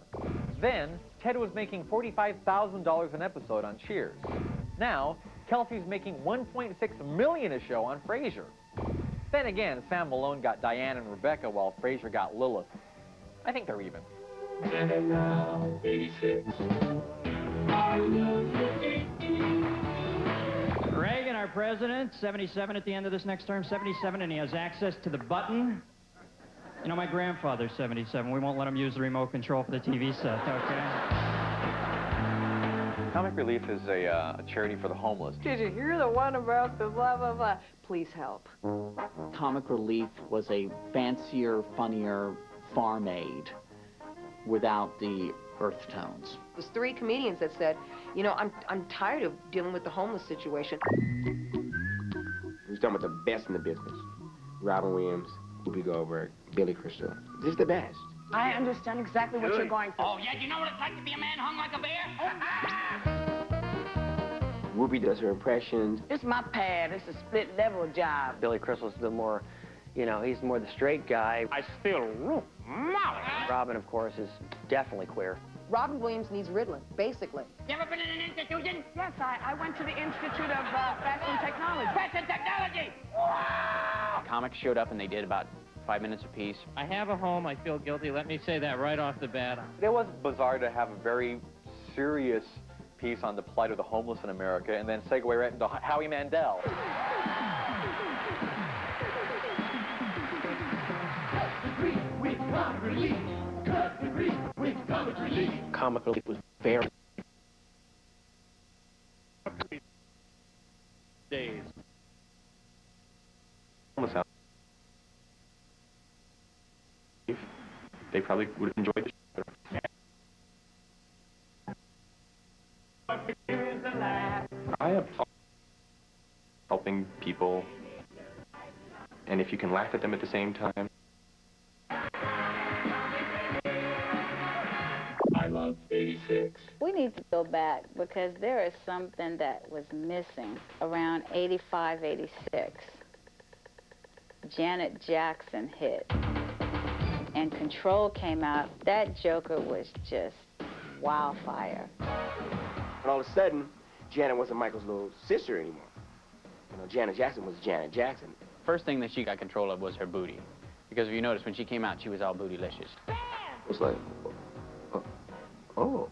Then, Ted was making $45,000 an episode on Cheers. Now, Kelsey's making $1.6 million a show on Frasier. Then again, Sam Malone got Diane and Rebecca while Frasier got Lilith. I think they're even. And now, 86. Reagan, our president, 77 at the end of this next term, 77, and he has access to the button. You know, my grandfather's 77. We won't let him use the remote control for the TV set, okay? Comic Relief is a charity for the homeless. Did you hear the one about the blah, blah, blah? Please help. Comic Relief was a fancier, funnier farm aid without the earth tones. It was 3 comedians that said, you know, I'm tired of dealing with the homeless situation. We're talking about the best in the business. Robin Williams, Whoopi Goldberg, Billy Crystal. This is the best. I understand exactly what you're going through. Oh, yeah? Do you know what it's like to be a man hung like a bear? Whoopi does her impressions. It's my pad. It's a split-level job. Billy Crystal's the more, you know, he's more the straight guy. I still rule. Robin, of course, is definitely queer. Robin Williams needs Ritalin, basically. You ever been in an institution? Yes, I went to the Institute of Fashion Technology. Fashion technology! Comics showed up and they did about 5 minutes apiece. I have a home. I feel guilty. Let me say that right off the bat. It was bizarre to have a very serious piece on the plight of the homeless in America and then segue right into Howie Mandel. Comic Relief was very... Days. They probably would enjoy the show. I have helping people, and if you can laugh at them at the same time. I love 86. We need to go back because there is something that was missing around 85, 86. Janet Jackson hit. And Control came out. That Joker was just wildfire. And all of a sudden, Janet wasn't Michael's little sister anymore. You know, Janet Jackson was Janet Jackson. First thing that she got control of was her booty. Because if you notice, when she came out, she was all bootylicious. It was like, ooh,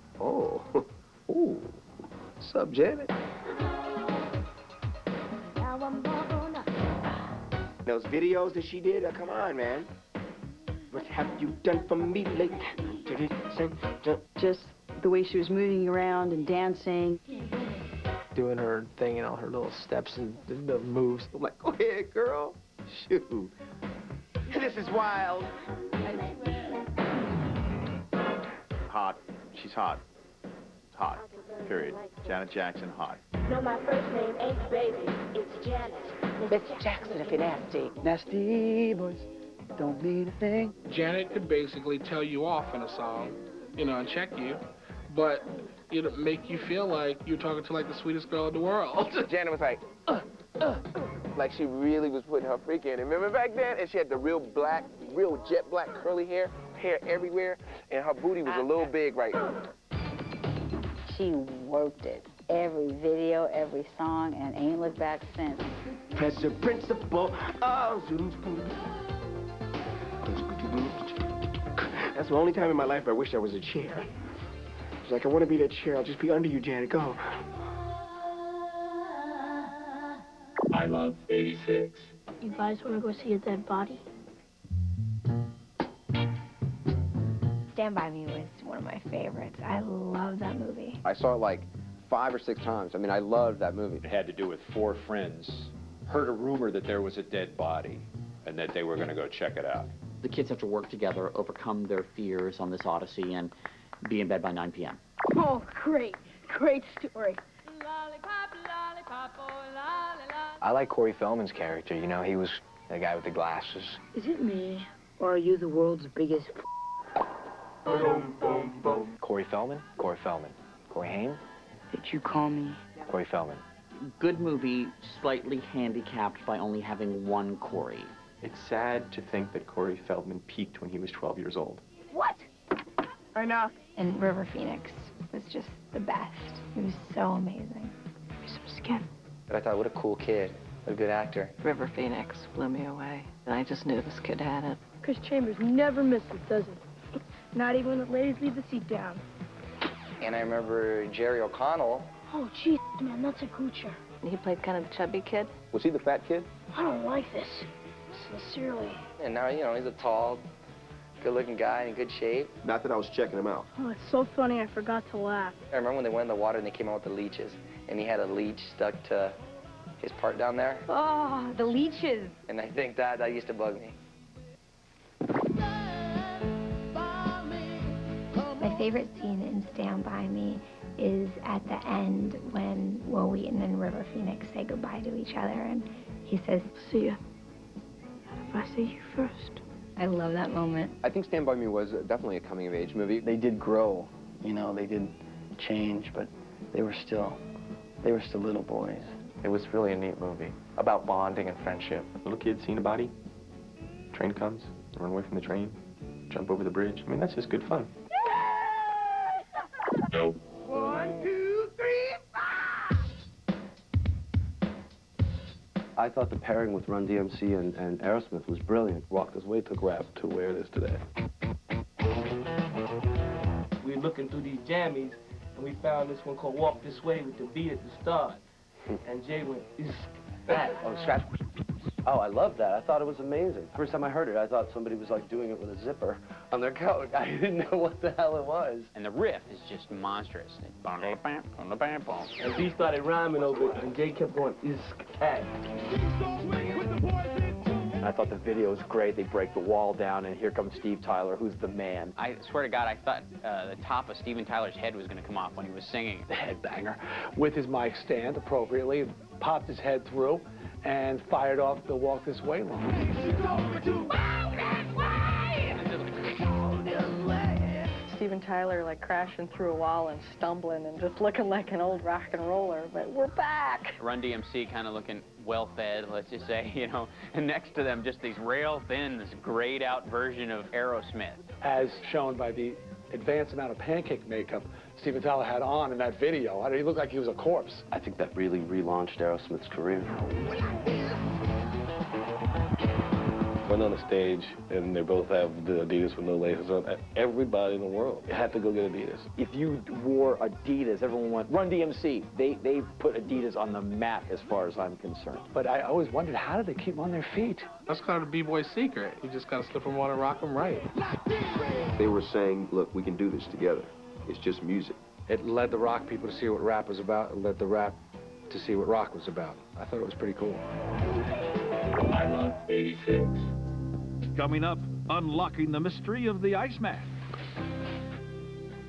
what's up, Janet? Those videos that she did, come on, man. What have you done for me lately? Just the way she was moving around and dancing. Doing her thing and all her little steps and the moves. I'm like, go ahead, girl. Shoot. This is wild. Hot. She's hot. Hot. Period. Janet Jackson, hot. No, my first name ain't baby. It's Janet. Miss Jackson, if you're nasty. Nasty boys don't mean a thing. Janet could basically tell you off in a song, you know, and check you, but it'd make you feel like you're talking to like the sweetest girl in the world. Janet was like she really was putting her freak in. Remember back then? And she had the real jet black curly hair everywhere, and her booty was a little big right now. She worked it. Every video, every song, and ain't looked back since. Pressure principle. Oh. That's the only time in my life I wish I was a chair. It's like, I want to be that chair. I'll just be under you, Janet. Go. I love 86. You guys want to go see a dead body? Stand By Me was one of my favorites. I love that movie. I saw it like 5 or 6 times. I mean, I loved that movie. It had to do with 4 friends heard a rumor that there was a dead body and that they were going to go check it out. The kids have to work together, overcome their fears on this odyssey, and be in bed by 9 p.m. Oh, great. Great story. I like Corey Feldman's character. You know, he was the guy with the glasses. Is it me, or are you the world's biggest Corey Feldman? Corey Feldman. Corey Haim? Did you call me? Corey Feldman. Good movie, slightly handicapped by only having one Corey. It's sad to think that Corey Feldman peaked when he was 12 years old. What? I know. And River Phoenix was just the best. He was so amazing. So scared. But I thought, what a cool kid. What a good actor. River Phoenix blew me away. And I just knew this kid had it. Chris Chambers never misses, does he? Not even when the ladies leave the seat down. And I remember Jerry O'Connell. Oh, jeez, man, that's a goocher. He played kind of the chubby kid. Was he the fat kid? I don't like this. Sincerely. And now, you know, he's a tall, good-looking guy in good shape. Not that I was checking him out. Oh, it's so funny, I forgot to laugh. I remember when they went in the water and they came out with the leeches, and he had a leech stuck to his part down there. Oh, the leeches. And I think that used to bug me. My favorite scene in Stand By Me is at the end when Will Wheaton and River Phoenix say goodbye to each other, and he says, "See ya. If I see you first." I love that moment. I think Stand By Me was definitely a coming-of-age movie. They did grow, you know, they did change, but they were still little boys. It was really a neat movie about bonding and friendship. Little kid seeing a body, train comes, run away from the train, jump over the bridge. I mean, that's just good fun. Nope. 1, 2, 3, 4. I thought the pairing with Run DMC and Aerosmith was brilliant. Walk This Way took rap to where it is today. We were looking through these jammies, and we found this one called Walk This Way with the beat at the start. And Jay went, Oh, scratch. Oh, I love that. I thought it was amazing. First time I heard it, I thought somebody was like doing it with a zipper on their coat. I didn't know what the hell it was. And the riff is just monstrous. And B started rhyming over it, and Jay kept going, I thought the video was great. They break the wall down, and here comes Steve Tyler, who's the man. I swear to God, I thought the top of Steven Tyler's head was going to come off when he was singing. The headbanger. With his mic stand appropriately, popped his head through, and fired off the Walk This Way line. Steven Tyler like crashing through a wall and stumbling and just looking like an old rock and roller, but we're back. Run DMC kind of looking well-fed, let's just say, you know, and next to them just these rail-thin, this grayed-out version of Aerosmith. As shown by the advanced amount of pancake makeup Steven Tyler had on in that video. He looked like he was a corpse. I think that really relaunched Aerosmith's career. Went on the stage, and they both have the Adidas with no laces on. Everybody in the world had to go get Adidas. If you wore Adidas, everyone went, Run DMC. They put Adidas on the map as far as I'm concerned. But I always wondered, how did they keep them on their feet? That's kind of the B-boy's secret. You just got to slip them on and rock them right. They were saying, look, we can do this together. It's just music. It led the rock people to see what rap was about. It led the rap to see what rock was about. I thought it was pretty cool. I love 86. Coming up, unlocking the mystery of the Iceman.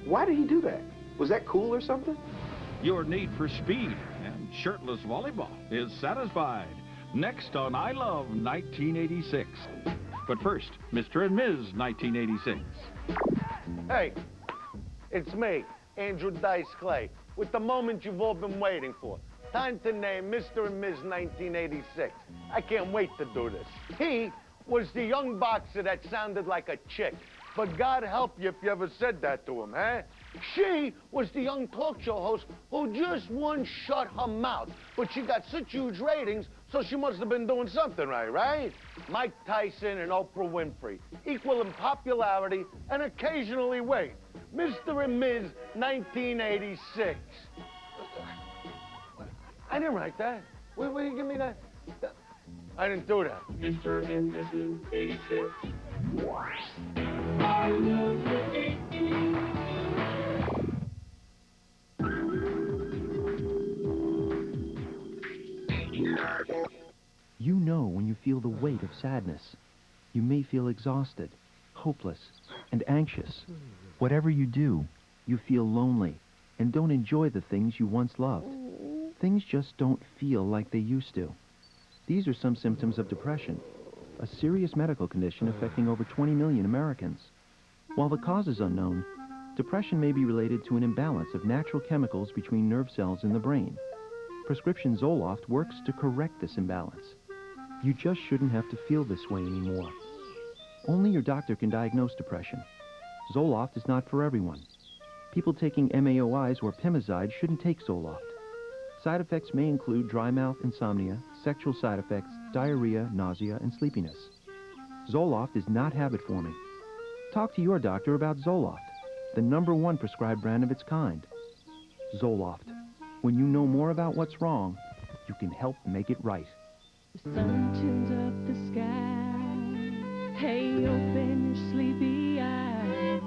Why did he do that? Was that cool or something? Your need for speed and shirtless volleyball is satisfied. Next on I Love 1986. But first, Mr. and Ms. 1986. Hey, it's me, Andrew Dice Clay, with the moment you've all been waiting for. Time to name Mr. and Ms. 1986. I can't wait to do this. He was the young boxer that sounded like a chick. But God help you if you ever said that to him, eh? She was the young talk show host who just wouldn't shut her mouth. But she got such huge ratings, so she must have been doing something right? Mike Tyson and Oprah Winfrey, equal in popularity and occasionally weight. Mr. and Ms. 1986. I didn't write that. Will you give me that? I didn't do that. Mr. and Mrs. 86. I love the 80s. feel the weight of sadness. You may feel exhausted, hopeless, and anxious. Whatever you do, you feel lonely and don't enjoy the things you once loved. Things just don't feel like they used to. These are some symptoms of depression, a serious medical condition affecting over 20 million Americans. While the cause is unknown, depression may be related to an imbalance of natural chemicals between nerve cells in the brain. Prescription Zoloft works to correct this imbalance. You just shouldn't have to feel this way anymore. Only your doctor can diagnose depression. Zoloft is not for everyone. People taking MAOIs or Pimozide shouldn't take Zoloft. Side effects may include dry mouth, insomnia, sexual side effects, diarrhea, nausea, and sleepiness. Zoloft is not habit-forming. Talk to your doctor about Zoloft, the #1 prescribed brand of its kind. Zoloft. When you know more about what's wrong, you can help make it right. The sun tunes up the sky. Hey, open your sleepy eyes.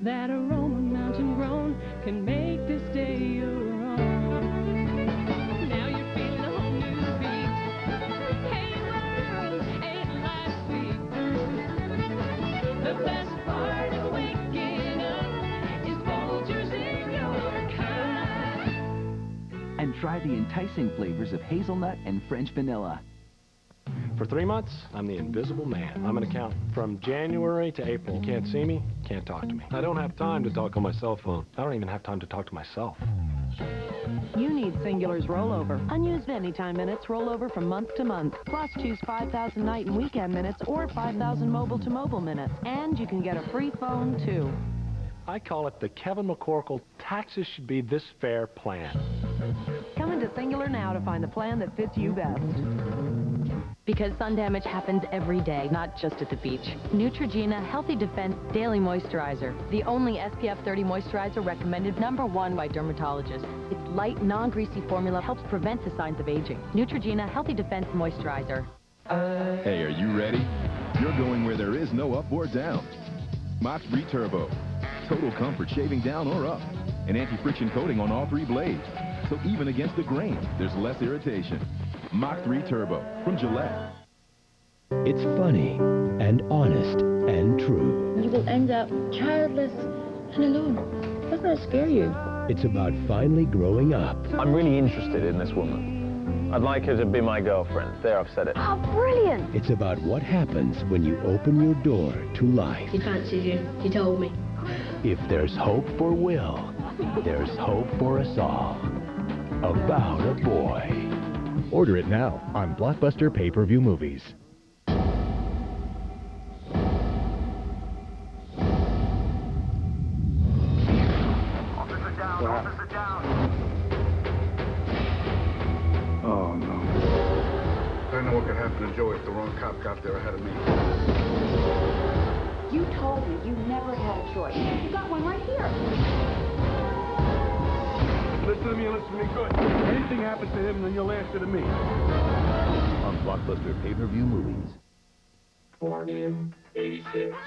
That aroma, mountain grown, can make this day your own. Now you're feeling a whole new beat. Hey, world, ain't life sweet? The best part of waking up is Folgers in your car. And try the enticing flavors of hazelnut and French vanilla. For 3 months, I'm the invisible man. I'm an accountant. From January to April, you can't see me, can't talk to me. I don't have time to talk on my cell phone. I don't even have time to talk to myself. You need Singular's rollover. Unused anytime minutes roll over from month to month. Plus, choose 5,000 night and weekend minutes or 5,000 mobile-to-mobile minutes. And you can get a free phone, too. I call it the Kevin McCorkle Taxes Should Be This Fair plan. Come into Singular now to find the plan that fits you best. Because sun damage happens every day, not just at the beach. Neutrogena Healthy Defense Daily Moisturizer. The only SPF 30 moisturizer recommended #1 by dermatologists. Its light, non-greasy formula helps prevent the signs of aging. Neutrogena Healthy Defense Moisturizer. Hey, are you ready? You're going where there is no up or down. Mach 3 Turbo. Total comfort shaving down or up. An anti-friction coating on all 3 blades. So even against the grain, there's less irritation. Mach 3 Turbo from Gillette. It's funny and honest and true. You will end up childless and alone. Doesn't that scare you? It's about finally growing up. I'm really interested in this woman. I'd like her to be my girlfriend. There, I've said it. Oh, brilliant! It's about what happens when you open your door to life. He fancies you. He told me. If there's hope for Will, there's hope for us all. About a Boy. Order it now on Blockbuster Pay-Per-View Movies. Oh, no. I know what could happen to Joey if the wrong cop got there ahead of me. You told me you never had a choice. You got one right here. Listen to me and listen to me good. Anything happens to him, then you'll answer to me. On Blockbuster Pay-Per-View Movies. Born in 86.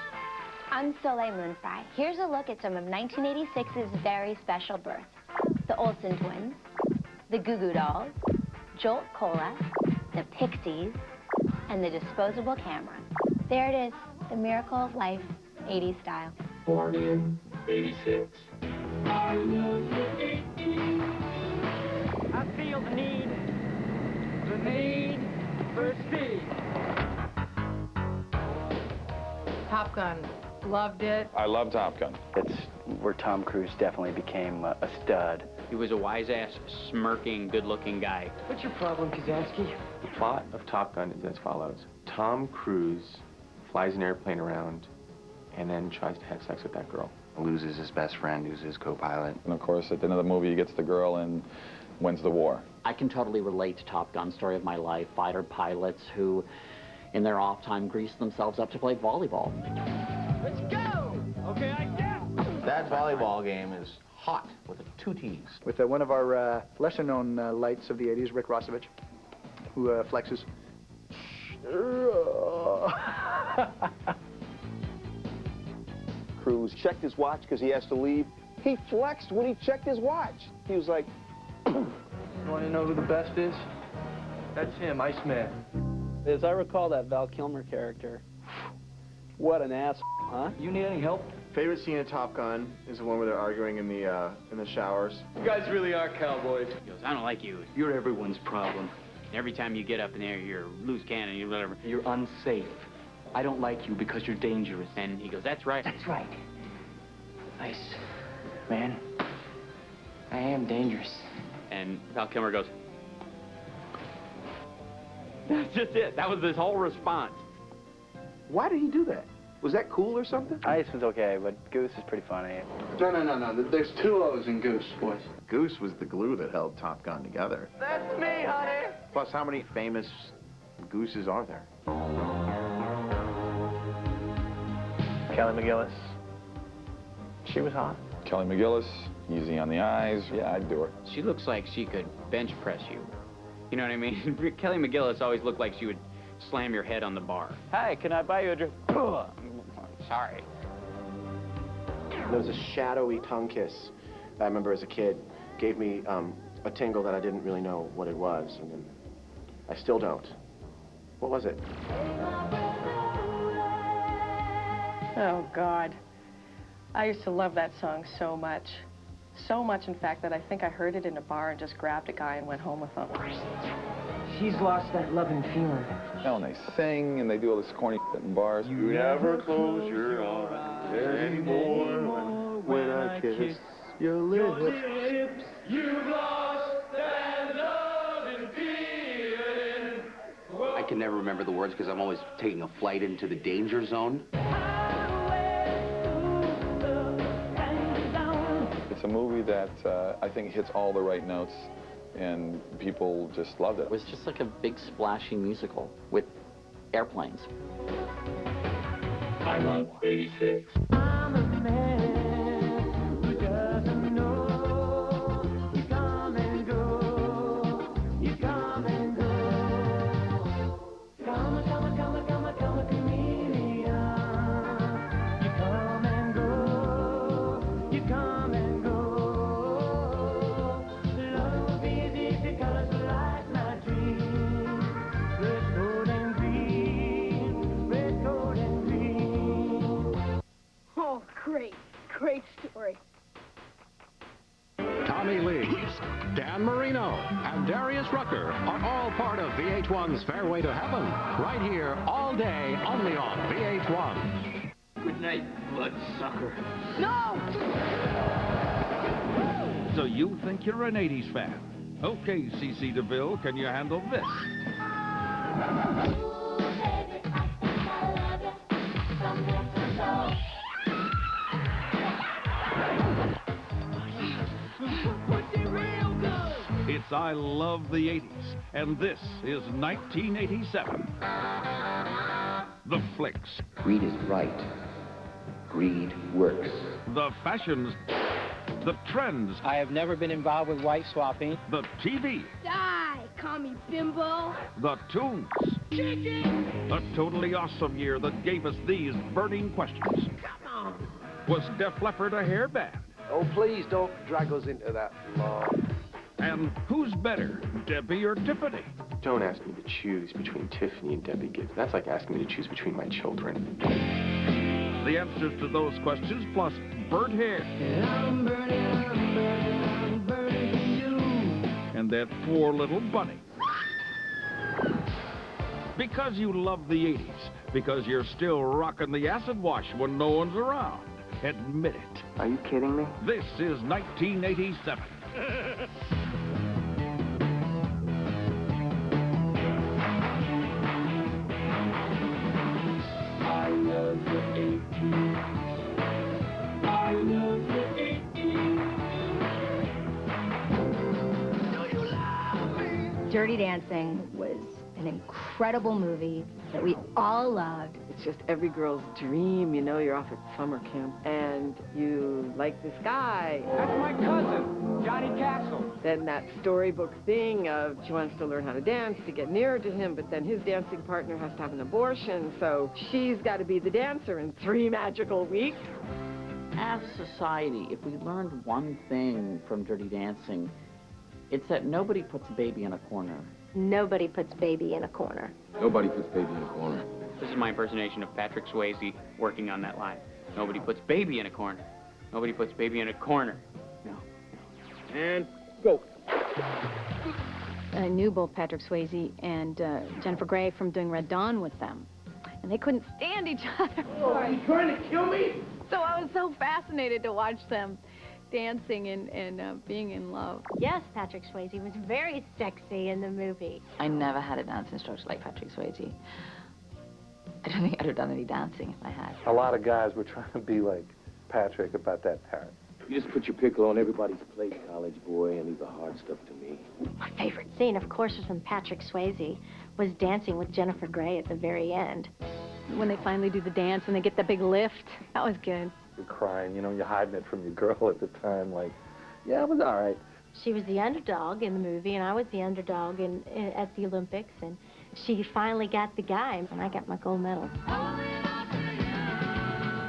I'm Soleil Moonfry. Here's a look at some of 1986's very special births. The Olsen twins, the Goo Goo Dolls, Jolt Cola, the Pixies, and the disposable camera. There it is, the miracle of life, 80s style. Born in 86. I feel the need for speed. Top Gun. Loved it. I love Top Gun. It's where Tom Cruise definitely became a stud. He was a wise-ass, smirking, good-looking guy. What's your problem, Kazansky? The plot of Top Gun is as follows. Tom Cruise flies an airplane around and then tries to have sex with that girl. Loses his best friend, who's his co-pilot. And of course, at the end of the movie, he gets the girl and wins the war. I can totally relate to Top Gun, story of my life. Fighter pilots who, in their off time, grease themselves up to play volleyball. Let's go! Okay, I guess. That volleyball game is hot with 2 T's. With one of our lesser-known lights of the 80s, Rick Rossovich, who flexes. Cruise checked his watch because he has to leave. He flexed when he checked his watch. He was like... You want to know who the best is? That's him, Iceman. As I recall, that Val Kilmer character, what an ass, huh? You need any help? Favorite scene of Top Gun is the one where they're arguing in the showers. You guys really are cowboys. He goes, I don't like you. You're everyone's problem. Every time you get up in there, you're loose cannon, you whatever. You're unsafe. I don't like you because you're dangerous. And he goes, that's right. That's right. Nice. Man, I am dangerous. And Val Kilmer goes, that's just it. That was his whole response. Why did he do that? Was that cool or something? Ice was okay, but Goose is pretty funny. No. There's two O's in Goose, boys. Goose was the glue that held Top Gun together. That's me, honey. Plus, how many famous Gooses are there? Kelly McGillis. She was hot. Kelly McGillis, easy on the eyes. Yeah, I'd do her. She looks like she could bench press you. You know what I mean? Kelly McGillis always looked like she would slam your head on the bar. Hi, can I buy you a drink? Sorry. There was a shadowy tongue kiss that I remember as a kid. Gave me a tingle that I didn't really know what it was, and then I still don't. What was it? Oh, God. I used to love that song so much. So much, in fact, that I think I heard it in a bar and just grabbed a guy and went home with him. She's lost that love and feeling. And they sing and they do all this corny shit in bars. You never close your eyes anymore when I kiss your lips. You've lost that love and feeling. I can never remember the words because I'm always taking a flight into the danger zone. It's a movie that I think hits all the right notes, and people just loved it. It was just like a big splashy musical with airplanes. I love 86. I'm a man who doesn't know. You come and go. You come and go. Come, chameleon. You come and go. You come and go. Love is easy colors like my dream. Red, gold, and green. Red, gold, and green. Oh, great story. Tommy Lee, Dan Marino, and Darius Rucker are all part of VH1's Fairway to Heaven. Right here, all day, only on VH1. Good night, bloodsucker. No! So you think you're an 80s fan? Okay, CC DeVille, can you handle this? It's I Love the 80s, and this is 1987. The flicks. Greed is right. Greed works. The fashions. The trends. I have never been involved with wife swapping. The TV. Die! Call me bimbo. The tunes. Chicken! A totally awesome year that gave us these burning questions. Come on. Was Def Leppard a hair band? Oh, please don't drag us into that law. And who's better, Debbie or Tiffany? Don't ask me to choose between Tiffany and Debbie Gibbs. That's like asking me to choose between my children. The answers to those questions, plus burnt hair. I'm burning for you. And that poor little bunny. Because you love the 80s. Because you're still rocking the acid wash when no one's around. Admit it. Are you kidding me? This is 1987. I love the 80s. I love the 80s. Dirty Dancing was an incredible movie that we all loved. It's just every girl's dream, you know, you're off at summer camp and you like this guy. That's my cousin, Johnny Castle. Then that storybook thing of she wants to learn how to dance to get nearer to him, but then his dancing partner has to have an abortion, so she's got to be the dancer in 3 magical weeks. As a society, if we learned one thing from Dirty Dancing, it's that nobody puts a baby in a corner. Nobody puts baby in a corner. Nobody puts baby in a corner. This is my impersonation of Patrick Swayze working on that line. Nobody puts baby in a corner. Nobody puts baby in a corner. No. And go. I knew both Patrick Swayze and Jennifer Grey from doing Red Dawn with them. And they couldn't stand each other. Oh, are you trying to kill me? So I was so fascinated to watch them dancing and being in love. Yes, Patrick Swayze was very sexy in the movie. I never had a dance instructor like Patrick Swayze. I don't think I'd have done any dancing if I had. A lot of guys were trying to be like Patrick about that part. You just put your pickle on everybody's plate, college boy, and leave the hard stuff to me. My favorite scene, of course, was when Patrick Swayze was dancing with Jennifer Grey at the very end. When they finally do the dance and they get the big lift, that was good. You're crying, you know, you're hiding it from your girl at the time, like, yeah, it was all right. She was the underdog in the movie, and I was the underdog at the Olympics, and she finally got the guy, and I got my gold medal.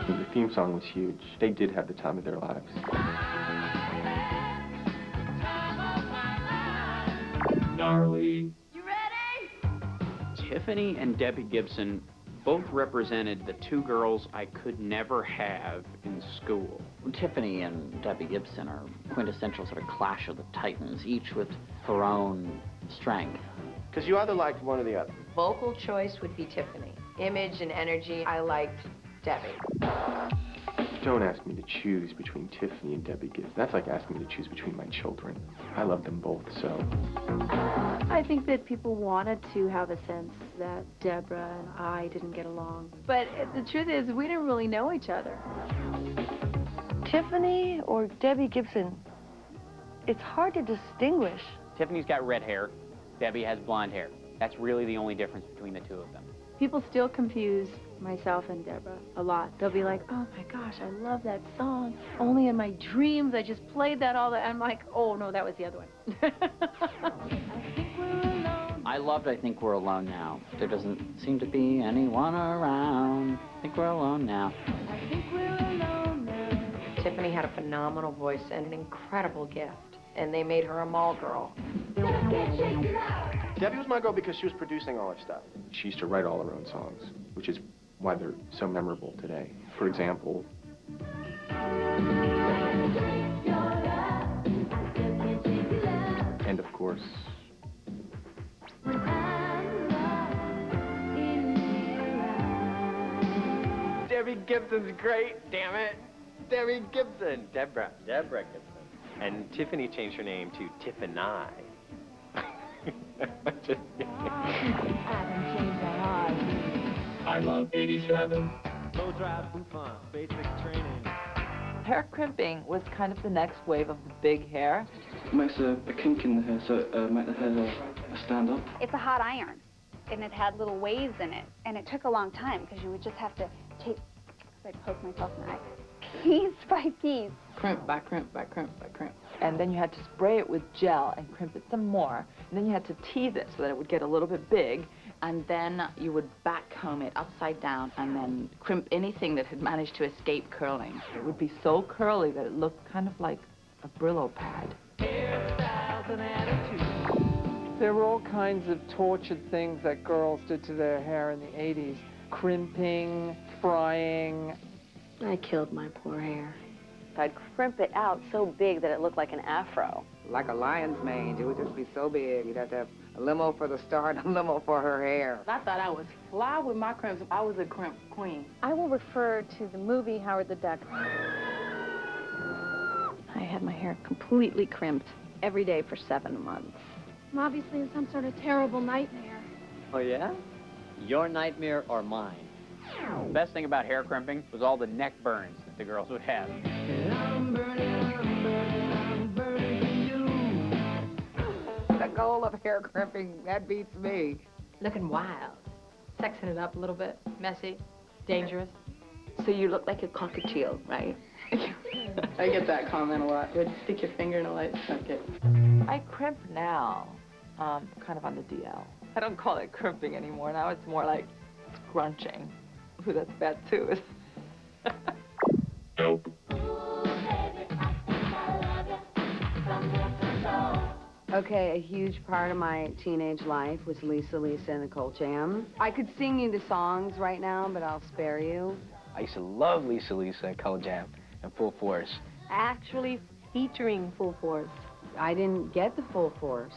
The theme song was huge. They did have the time of their lives. Gnarly. You ready? Tiffany and Debbie Gibson both represented the two girls I could never have in school. Tiffany and Debbie Gibson are quintessential sort of clash of the titans, each with her own strength. Because you either liked one or the other. Vocal choice would be Tiffany. Image and energy, I liked Debbie. Don't ask me to choose between Tiffany and Debbie Gibson. That's like asking me to choose between my children. I love them both, so. I think that people wanted to have a sense that Deborah and I didn't get along. But the truth is, we didn't really know each other. Tiffany or Debbie Gibson, it's hard to distinguish. Tiffany's got red hair. Debbie has blonde hair. That's really the only difference between the two of them. People still confuse myself and Deborah a lot. They'll be like, oh my gosh, I love that song. Only in my dreams, I just played that all the time. I'm like, oh no, that was the other one. I loved I Think We're Alone Now. There doesn't seem to be anyone around. I think we're alone now. I think we're alone now. Tiffany had a phenomenal voice and an incredible gift, and they made her a mall girl. Debbie was my girl because she was producing all her stuff. She used to write all her own songs, which is why they're so memorable today. For example, and of course, Debbie Gibson's great, damn it. Debbie Gibson. Deborah Gibson. And Tiffany changed her name to Tiffany. Just I love 87. Low drive and fun, basic training. Hair crimping was kind of the next wave of the big hair. It makes a kink in the hair, so it makes the hair stand up. It's a hot iron, and it had little waves in it, and it took a long time because you would just have to take, I'd poke myself in the eye, piece by piece. Crimp by crimp by crimp by crimp. And then you had to spray it with gel and crimp it some more. And then you had to tease it so that it would get a little bit big. And then you would back comb it upside down and then crimp anything that had managed to escape curling. It would be so curly that it looked kind of like a Brillo pad. There were all kinds of tortured things that girls did to their hair in the 80s. Crimping, frying. I killed my poor hair. I'd crimp it out so big that it looked like an afro. Like a lion's mane. It would just be so big. You'd have to have a limo for the star and a limo for her hair. I thought I was fly with my crimps. I was a crimp queen. I will refer to the movie Howard the Duck. I had my hair completely crimped every day for 7 months. I'm obviously in some sort of terrible nightmare. Oh, yeah? Your nightmare or mine? The best thing about hair crimping was all the neck burns that the girls would have. The goal of hair crimping, that beats me. Looking wild. Sexing it up a little bit. Messy. Dangerous. So you look like a cockatiel, right? I get that comment a lot. Would stick your finger in a light socket. I crimp now, kind of on the DL. I don't call it crimping anymore. Now it's more like scrunching. Ooh, that's bad too. Nope. I Okay, a huge part of my teenage life was Lisa and the Colt Jam. I could sing you the songs right now, but I'll spare you. I used to love Lisa and Color Jam and Full Force. Actually featuring Full Force. I didn't get the full force.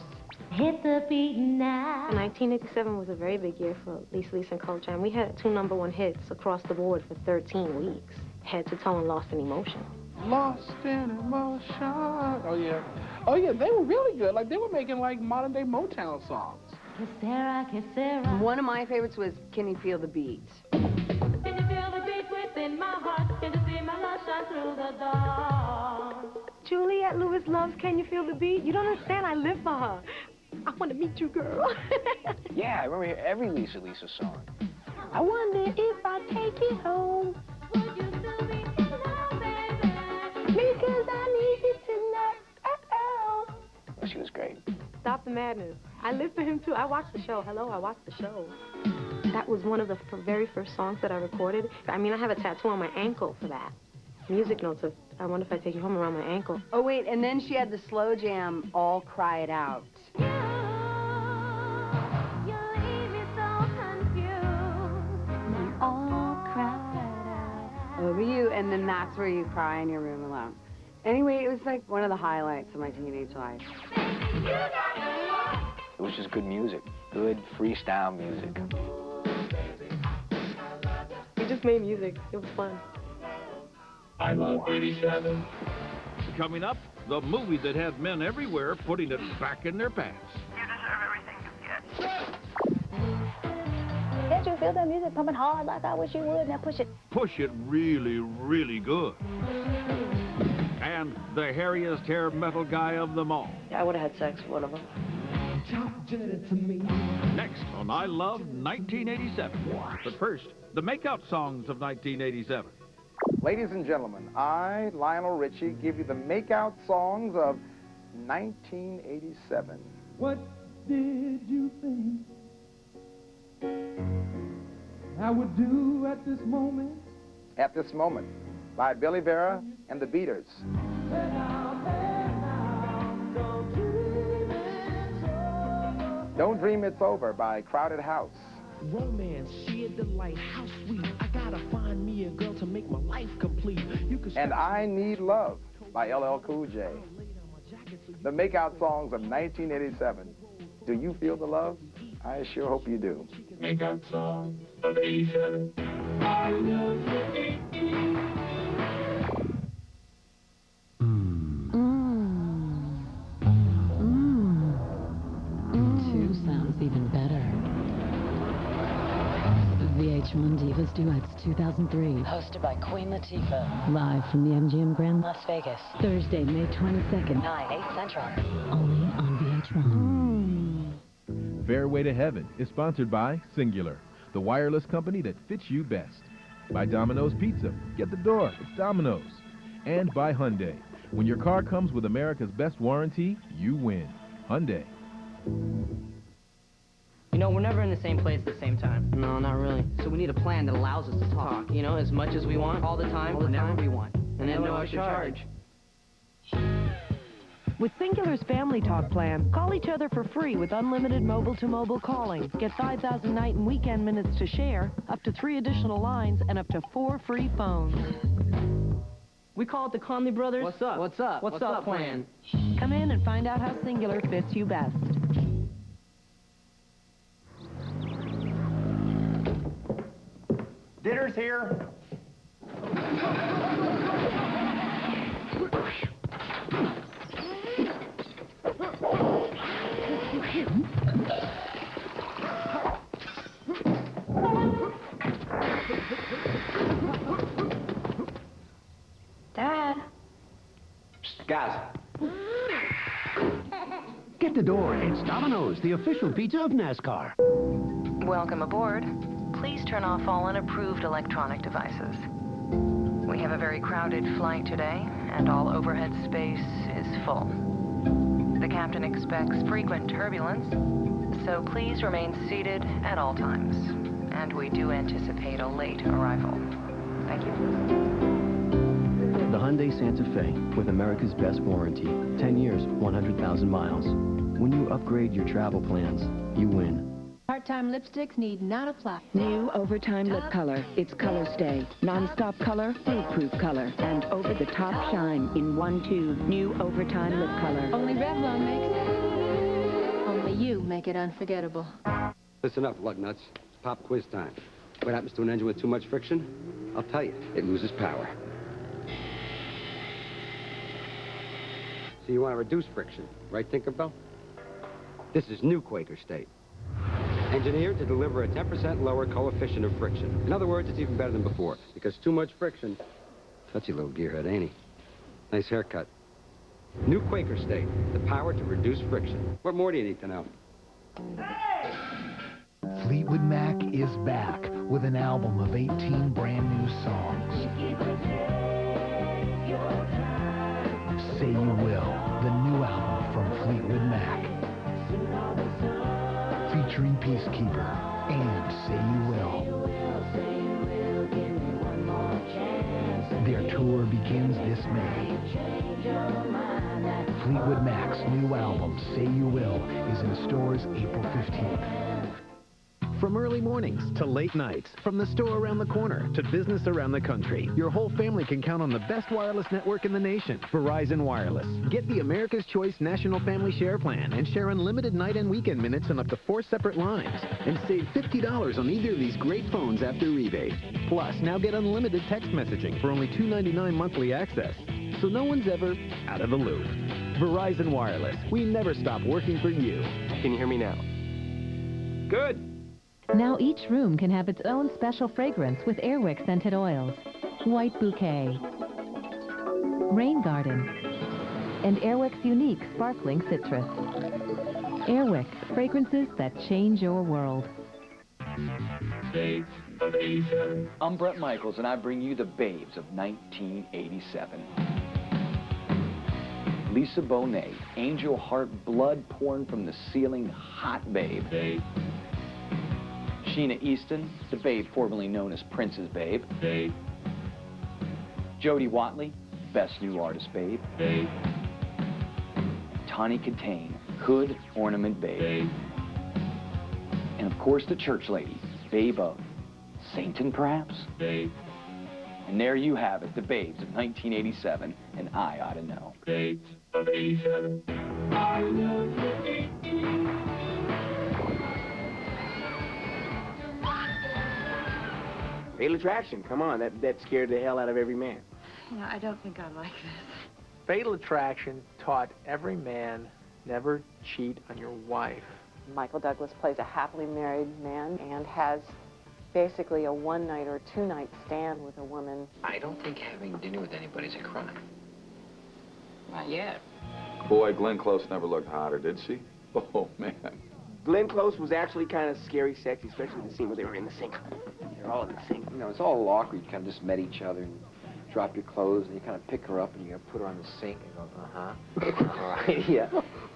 Hit the beat now. 1987 was a very big year for Lisa and Colt Jam. We had 2 #1 hits across the board for 13 weeks. Head to toe and Lost in Emotion. Lost in Emotion. Oh, yeah. Oh, yeah, they were really good. Like, they were making, like, modern-day Motown songs. One of my favorites was Can You Feel the Beat? Can you feel the beat within my heart? Can you see my love shine through the dawn? Juliette Lewis loves Can You Feel the Beat? You don't understand, I live for her. I want to meet you, girl. Yeah, I remember every Lisa song. I wonder if I take you home. Would you still be in love, baby? Because I need you tonight. Oh. Oh, she was great. Stop the madness. I live for him, too. I watched the show. Hello, I watched the show. That was one of the very first songs that I recorded. I mean, I have a tattoo on my ankle for that. Music notes of I Wonder If I Take You Home around my ankle. Oh, wait, and then she had the slow jam, All Cry It Out. Over you, and then that's where you cry in your room alone. Anyway, it was like one of the highlights of my teenage life. It was just good music, good freestyle music. We just made music. It was fun. I love 87. Coming up, the movie that had men everywhere putting it back in their pants. Can't you feel that music pumping hard like I wish you would? Now push it. Push it really, really good. And the hairiest hair metal guy of them all. Yeah, I would have had sex with one of them. Next on I Love 1987. But first, the makeout songs of 1987. Ladies and gentlemen, I, Lionel Richie, give you the makeout songs of 1987. What did you think I would do at this moment? At This Moment, by Billy Vera and the Beaters. Don't Dream It's Over by Crowded House. Romance, sheer delight, how sweet. I gotta find me a girl to make my life complete. You could And I Need Love by LL Cool J. The makeout songs of 1987. Do you feel the love? I sure hope you do. Makeout song of 87. I love 80s. Two sounds even better. VH1 Divas Duets 2003. Hosted by Queen Latifah. Live from the MGM Grand Las Vegas. Thursday, May 22nd. 9/8 Central. Only on VH1. Fairway to Heaven is sponsored by Singular, the wireless company that fits you best. By Domino's Pizza. Get the door. It's Domino's. And by Hyundai. When your car comes with America's best warranty, you win. Hyundai. You know, we're never in the same place at the same time. No, not really. So we need a plan that allows us to talk, you know, as much as we want, all the time, whenever we want. And then no extra charge. With Singular's Family Talk plan, call each other for free with unlimited mobile-to-mobile calling. Get 5,000 night and weekend minutes to share, up to 3 additional lines, and up to 4 free phones. We call it the Conley Brothers. What's up? What's up? What's up plan? Come in and find out how Singular fits you best. Dinner's here. Dad. Guys. Get the door. It's Domino's, the official pizza of NASCAR. Welcome aboard. Please turn off all unapproved electronic devices. We have a very crowded flight today, and all overhead space is full. The captain expects frequent turbulence, so please remain seated at all times. And we do anticipate a late arrival. Thank you. The Hyundai Santa Fe, with America's best warranty. 10 years, 100,000 miles. When you upgrade your travel plans, you win. Part-time lipsticks need not apply. New Overtime Lip Color. It's color stay, non-stop color, food-proof color, and over-the-top shine in one tube. New Overtime Lip Color. Only Revlon makes it. Only you make it unforgettable. Listen up, lug nuts. Pop quiz time. What happens to an engine with too much friction? I'll tell you, it loses power. So you want to reduce friction, right, Tinkerbell? This is new Quaker State. Engineered to deliver a 10% lower coefficient of friction. In other words, it's even better than before, because too much friction. Touchy little gearhead, ain't he? Nice haircut. New Quaker State, the power to reduce friction. What more do you need to know? Fleetwood Mac is back with an album of 18 brand new songs. Say You Will, the new album from Fleetwood Mac. Featuring Peacekeeper and Say You Will. Their tour begins this May. Fleetwood Mac's new album, Say You Will, is in stores April 15th. From early mornings to late nights, from the store around the corner to business around the country, your whole family can count on the best wireless network in the nation, Verizon Wireless. Get the America's Choice National Family Share Plan and share unlimited night and weekend minutes on up to 4 separate lines. And save $50 on either of these great phones after rebate. Plus, now get unlimited text messaging for only $2.99 monthly access. So no one's ever out of the loop. Verizon Wireless. We never stop working for you. Can you hear me now? Good. Now each room can have its own special fragrance with Airwick scented oils, White Bouquet, Rain Garden, and Airwick's unique sparkling citrus. Airwick, fragrances that change your world. Babes of 87. I'm Brett Michaels, and I bring you the babes of 1987. Lisa Bonet, angel heart, blood pouring from the ceiling, hot babe. Sheena Easton, the babe formerly known as Prince's babe. Jody Watley, best new artist babe. Tawny Katane, hood ornament babe. And of course the church lady, babe of Satan perhaps? And there you have it, the babes of 1987, and I ought to know. Babes of 87. I love you. Fatal Attraction, come on, that scared the hell out of every man. Yeah, I don't think I like this. Fatal Attraction taught every man never cheat on your wife. Michael Douglas plays a happily married man and has basically a one-night or two-night stand with a woman. I don't think having dinner with anybody's a crime. Not yet. Boy, Glenn Close never looked hotter, did she? Oh, man. Glenn Close was actually kind of scary sexy, especially the scene where they were in the sink. They're all in the sink. You know, it's all awkward. You kind of just met each other and drop your clothes, and you kind of pick her up, and you put her on the sink, and go, all right, yeah.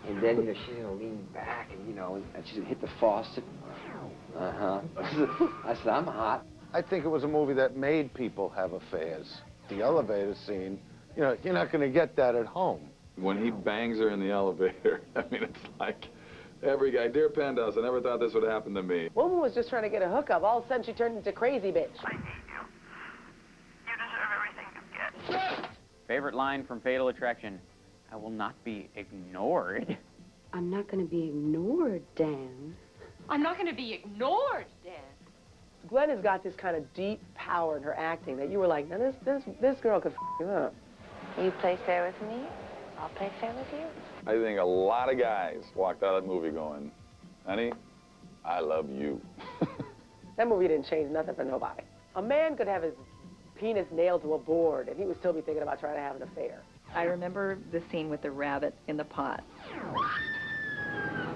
And then, you know, she's going to lean back, and, you know, and she's going to hit the faucet. I said, I'm hot. I think it was a movie that made people have affairs. The elevator scene, you know, you're not going to get that at home. When he bangs her in the elevator, I mean, it's like every guy, dear Pendos, I never thought this would happen to me. Woman was just trying to get a hookup. All of a sudden, she turned into crazy bitch. Favorite line from Fatal Attraction: I will not be ignored. I'm not going to be ignored, Dan. I'm not going to be ignored, Dan. Glenn has got this kind of deep power in her acting that you were like, now this girl could f you up. You play fair with me, I'll play fair with you. I think a lot of guys walked out of that movie going, honey, I love you. That movie didn't change nothing for nobody. A man could have his penis nailed to a board and he would still be thinking about trying to have an affair. I remember the scene with the rabbit in the pot.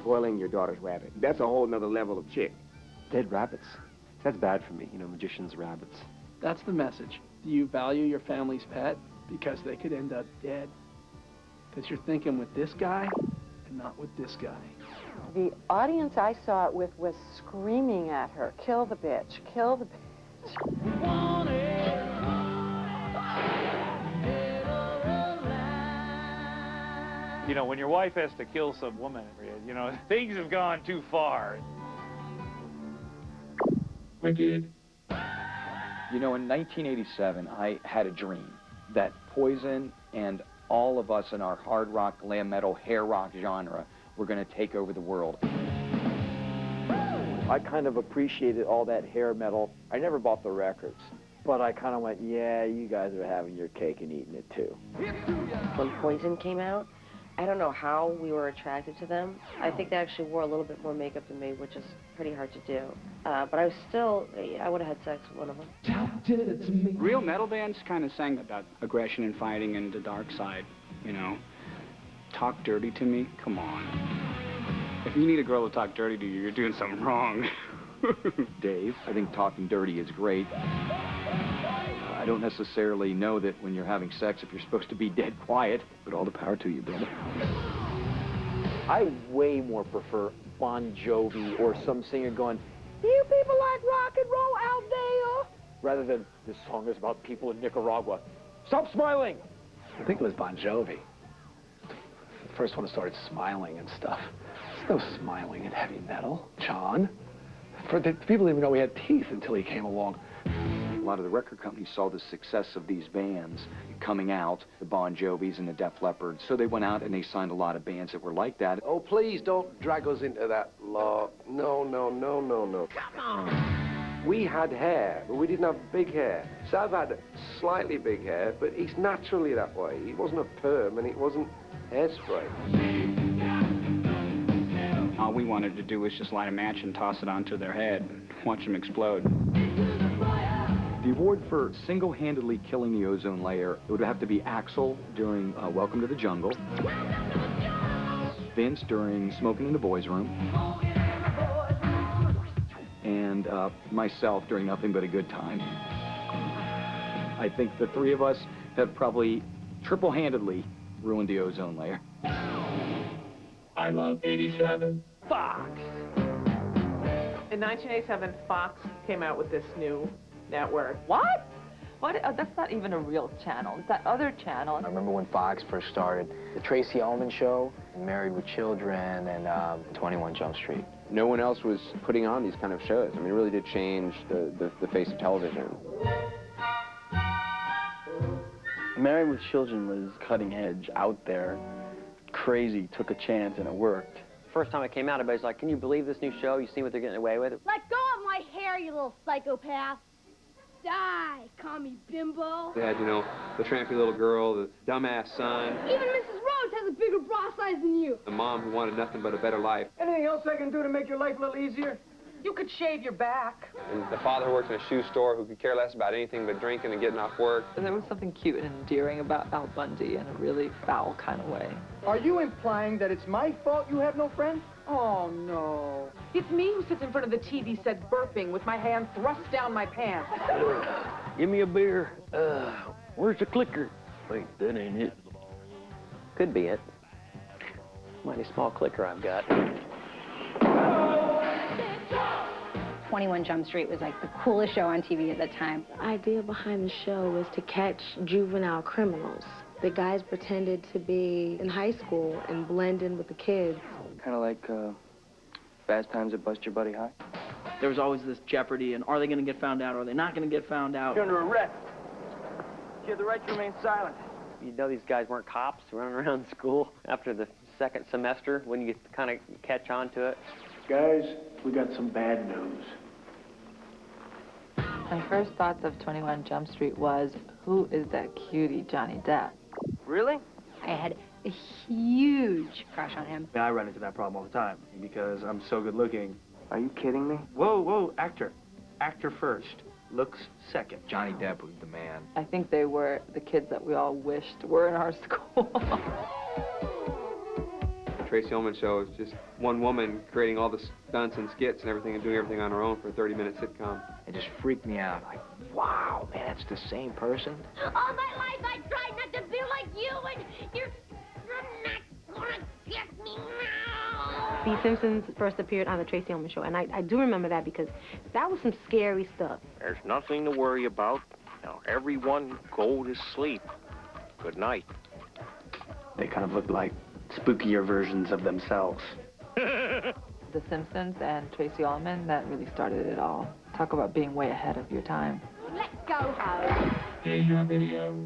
Boiling your daughter's rabbit. That's a whole nother level of chick. Dead rabbits. That's bad for me, you know, magicians' rabbits. That's the message. Do you value your family's pet? Because they could end up dead. Because you're thinking with this guy and not with this guy. The audience I saw it with was screaming at her, kill the bitch, kill the bitch. You know, when your wife has to kill some woman, you know, things have gone too far. Wicked. You know, in 1987, I had a dream that Poison and all of us in our hard rock, glam metal, hair rock genre were going to take over the world. I kind of appreciated all that hair metal. I never bought the records, but I kind of went, yeah, you guys are having your cake and eating it too. When Poison came out, I don't know how we were attracted to them. I think they actually wore a little bit more makeup than me, which is pretty hard to do. But I was still, I would have had sex with one of them. Real metal bands kind of sang about aggression and fighting and the dark side, you know. Talk dirty to me? Come on. If you need a girl to talk dirty to you, you're doing something wrong. Dave, I think talking dirty is great. I don't necessarily know that when you're having sex if you're supposed to be dead quiet, but all the power to you, brother. I way more prefer Bon Jovi or some singer going, you people like rock and roll out there, rather than this song is about people in Nicaragua. Stop smiling! I think it was Bon Jovi. The first one that started smiling and stuff. There's no smiling in heavy metal, John. The people didn't even know we had teeth until he came along. A lot of the record companies saw the success of these bands coming out, the Bon Jovis and the Def Leppards, so they went out and they signed a lot of bands that were like that. Oh, please don't drag us into that law. No, no, no, no, no. Come on! We had hair, but we didn't have big hair. Sav had slightly big hair, but he's naturally that way. He wasn't a perm and it wasn't hairspray. All we wanted to do was just light a match and toss it onto their head and watch them explode. The award for single-handedly killing the ozone layer, it would have to be Axl during Welcome to the Jungle, Vince during Smoking in the Boys Room, and myself during Nothing But a Good Time. I think the three of us have probably triple-handedly ruined the ozone layer. I love 87. Fox. In 1987, Fox came out with this new network. What? What? Oh, that's not even a real channel. It's that other channel. I remember when Fox first started, the Tracy Ullman Show, Married with Children, and 21 Jump Street. No one else was putting on these kind of shows. I mean, it really did change the face of television. Married with Children was cutting edge, out there, crazy, took a chance, and it worked. First time it came out, everybody's like, can you believe this new show? You see what they're getting away with? Let go of my hair, you little psychopath. Die, call me bimbo. They had, you know, the trampy little girl, the dumbass son, Even Mrs. Rhodes has a bigger bra size than you. the mom who wanted nothing but a better life, Anything else I can do to make your life a little easier? You could shave your back. and the father who worked in a shoe store who could care less about anything but drinking and getting off work. There was something cute and endearing about Al Bundy in a really foul kind of way. Are you implying that it's my fault you have no friends? Oh, no. It's me who sits in front of the TV set burping with my hand thrust down my pants. Give me a beer. Where's the clicker? Wait, that ain't it. Could be it. Mighty small clicker I've got. 21 Jump Street was like the coolest show on TV at the time. The idea behind the show was to catch juvenile criminals. The guys pretended to be in high school and blend in with the kids. Kind of like Fast Times at Buster Buddy High. There was always this jeopardy, and are they going to get found out, or are they not going to get found out? You're under arrest. You have the right to remain silent. You know these guys weren't cops running around school after the second semester when you kind of catch on to it. Guys, we got some bad news. My first thoughts of 21 Jump Street was, who is that cutie Johnny Depp? Really? I had a huge crush on him. I run into that problem all the time because I'm so good looking. Are you kidding me? Whoa, whoa, actor. Actor first. Looks second. Johnny Depp was the man. I think they were the kids that we all wished were in our school. The Tracy Ullman Show is just one woman creating all the stunts and skits and everything and doing everything on her own for a 30-minute sitcom. It just freaked me out. Like, wow, man, that's the same person? All my life I tried not to be like you, and you're not gonna get me now. The Simpsons first appeared on the Tracy Ullman Show, and I do remember that because that was some scary stuff. There's nothing to worry about. Now, everyone go to sleep. Good night. They kind of looked like spookier versions of themselves. The Simpsons and Tracy Ullman, that really started it all. Talk about being way ahead of your time. Let's go home. Deja video.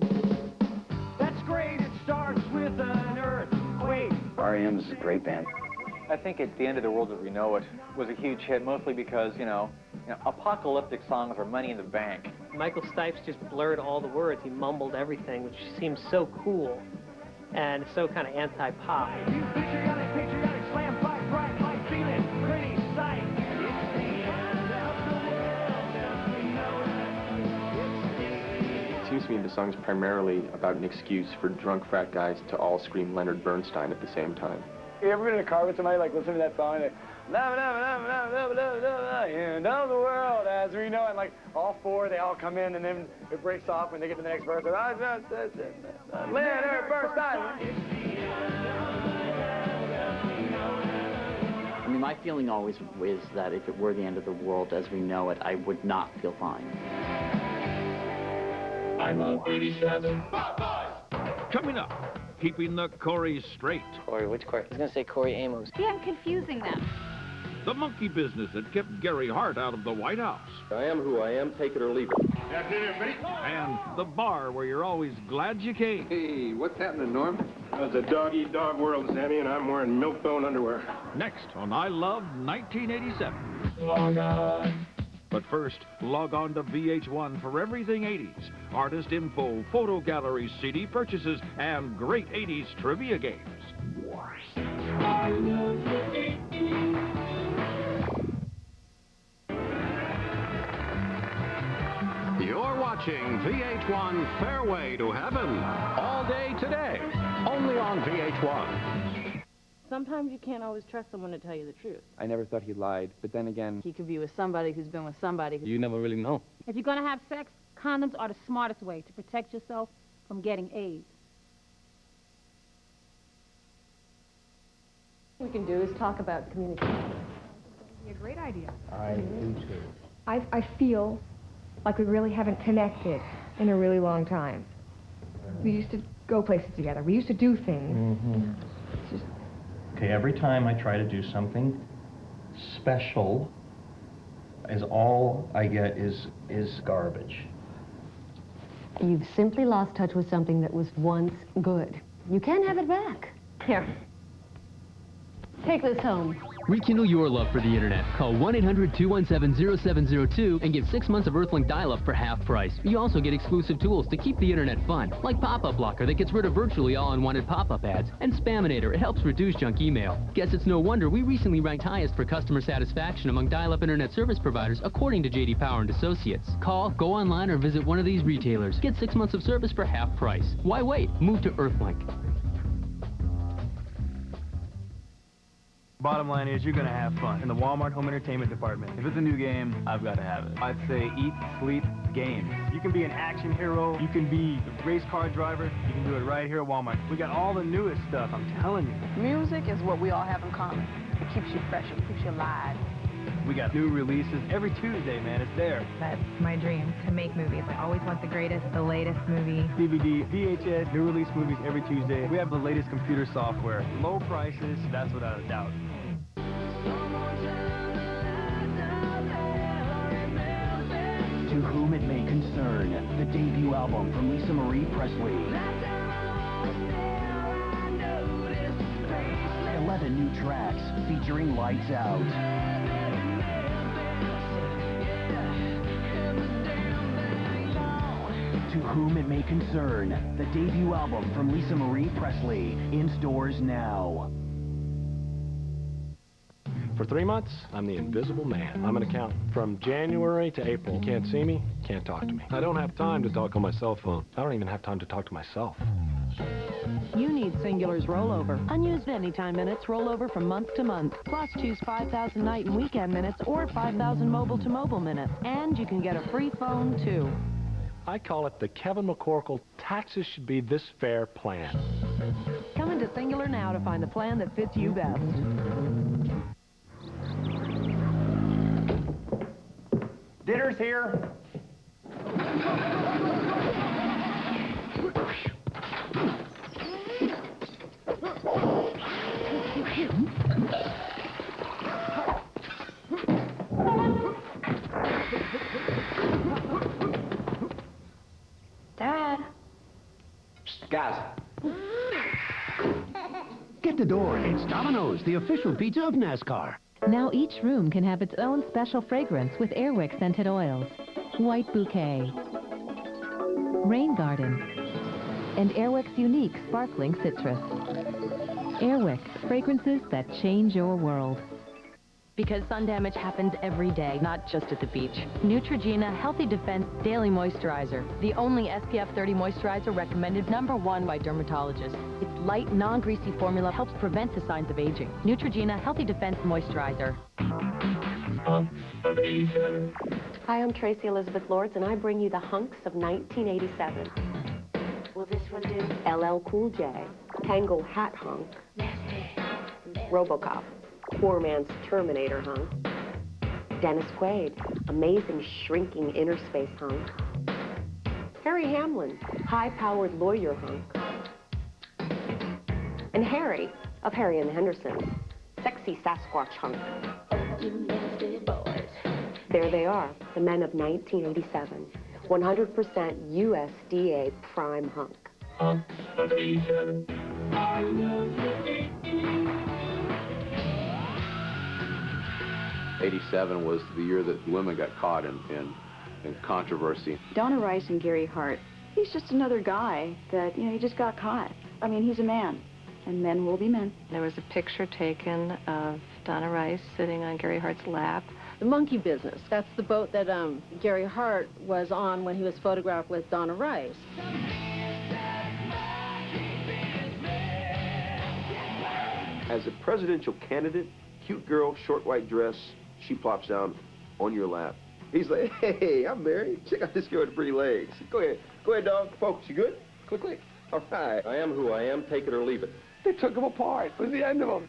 That's great. It starts with an earthquake. R.E.M. is a great band. I think at the end of the world as we know it was a huge hit, mostly because, you know, apocalyptic songs are money in the bank. Michael Stipe's just blurred all the words. He mumbled everything, which seems so cool and so kind of anti-pop. Patriotic, slam, fight, bright, light, feeling, pretty sight. It seems to me the song's primarily about an excuse for drunk frat guys to all scream Leonard Bernstein at the same time. You ever been in a car with somebody, like, listening to that song, and you know the world as we know it, like, all four, they all come in, and then it breaks off when they get to the next verse. Leonard Bernstein. I mean, my feeling always is that if it were the end of the world as we know it, I would not feel fine. I love 87. Coming up, keeping the Corys straight. Corey, which Corey? He's going to say Corey Amos. See, I'm confusing them. The monkey business that kept Gary Hart out of the White House. I am who I am, take it or leave it. And the bar where you're always glad you came. Hey, what's happening, Norm? It's a dog-eat-dog world, Sammy, and I'm wearing milk-bone underwear. Next on I Love 1987. Log on. But first, log on to VH1 for everything 80s. Artist info, photo galleries, CD purchases, and great 80s trivia games. I love the 80s. You're watching VH1 Fairway to Heaven all day today, only on VH1. Sometimes you can't always trust someone to tell you the truth. I never thought he lied, but then again... He could be with somebody who's been with somebody. You never really know. If you're going to have sex, condoms are the smartest way to protect yourself from getting AIDS. What we can do is talk about communication. It'd be a great idea. I do too. I feel like we really haven't connected in a really long time. We used to go places together. We used to do things. It's just... Okay, every time I try to do something special, all I get is garbage. You've simply lost touch with something that was once good. You can't have it back. Here. Take this home. Rekindle your love for the internet. Call 1-800-217-0702 and get 6 months of Earthlink dial-up for half price. You also get exclusive tools to keep the internet fun, like Pop-Up Blocker that gets rid of virtually all unwanted pop-up ads, and Spaminator, it helps reduce junk email. Guess it's no wonder we recently ranked highest for customer satisfaction among dial-up internet service providers according to J.D. Power and Associates. Call, go online, or visit one of these retailers. Get 6 months of service for half price. Why wait? Move to Earthlink. Bottom line is, you're going to have fun in the Walmart home entertainment department. If it's a new game, I've got to have it. I'd say eat, sleep, games. You can be an action hero. You can be a race car driver. You can do it right here at Walmart. We got all the newest stuff, I'm telling you. Music is what we all have in common. It keeps you fresh. It keeps you alive. We got new releases every Tuesday, man. It's there. That's my dream, to make movies. I always want the greatest, the latest movie. DVD, VHS, new release movies every Tuesday. We have the latest computer software. Low prices, that's without a doubt. To Whom It May Concern, the debut album from Lisa Marie Presley. 11 new tracks featuring Lights Out. To Whom It May Concern, the debut album from Lisa Marie Presley, in stores now. For 3 months, I'm the invisible man. I'm an accountant. From January to April, you can't see me, can't talk to me. I don't have time to talk on my cell phone. I don't even have time to talk to myself. You need Singular's rollover. Unused anytime minutes rollover from month to month. Plus, choose 5,000 night and weekend minutes or 5,000 mobile-to-mobile minutes. And you can get a free phone, too. I call it the Kevin McCorkle Taxes Should Be This Fair plan. Come into Singular now to find the plan that fits you best. Dinner's here. Guys. Get the door. It's Domino's, the official pizza of NASCAR. Now each room can have its own special fragrance with Airwick scented oils. White Bouquet, Rain Garden, and Airwick's unique sparkling citrus. Airwick, fragrances that change your world. Because sun damage happens every day, not just at the beach. Neutrogena Healthy Defense Daily Moisturizer. The only SPF 30 moisturizer recommended #1 by dermatologists. Its light, non-greasy formula helps prevent the signs of aging. Neutrogena Healthy Defense Moisturizer. Hi, I'm Tracy Elizabeth Lords, and I bring you the hunks of 1987. Will this one do? LL Cool J, Tango Hat Hunk, RoboCop, Poor Man's Terminator Hunk, Dennis Quaid, Amazing Shrinking Inner Space Hunk, Harry Hamlin, High-Powered Lawyer Hunk, and Harry of Harry and the Hendersons, Sexy Sasquatch Hunk. There they are, the men of 1987. 100% USDA prime hunk. 87 was the year that women got caught in controversy. Donna Rice and Gary Hart, he's just another guy that, he just got caught. I mean, he's a man, and men will be men. There was a picture taken of Donna Rice sitting on Gary Hart's lap. The Monkey Business, that's the boat that Gary Hart was on when he was photographed with Donna Rice. As a presidential candidate, cute girl, short white dress, she plops down on your lap. He's like, hey, I'm married. Check out this girl with the pretty legs. Go ahead, dog. Focus, you good? Click, click. All right. I am who I am. Take it or leave it. They took him apart. It was the end of him.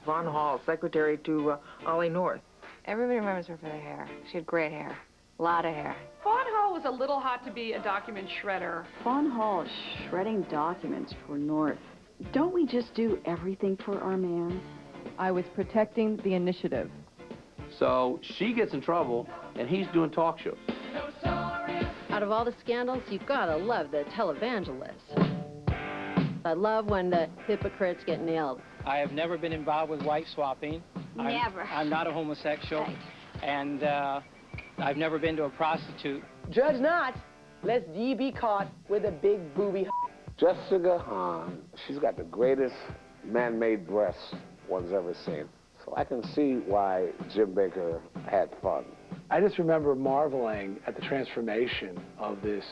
Von Hall, secretary to Ollie North. Everybody remembers her for the hair. She had great hair. A lot of hair. Fawn Hall was a little hot to be a document shredder. Fawn Hall shredding documents for North. Don't we just do everything for our man? I was protecting the initiative. So she gets in trouble, and he's doing talk shows. Out of all the scandals, you've got to love the televangelists. I love when the hypocrites get nailed. I have never been involved with wife swapping. Never. I'm not a homosexual. Right. And I've never been to a prostitute. Judge not, lest ye be caught with a big booby. Jessica Hahn, she's got the greatest man-made breasts one's ever seen. So I can see why Jim Baker had fun. I just remember marveling at the transformation of this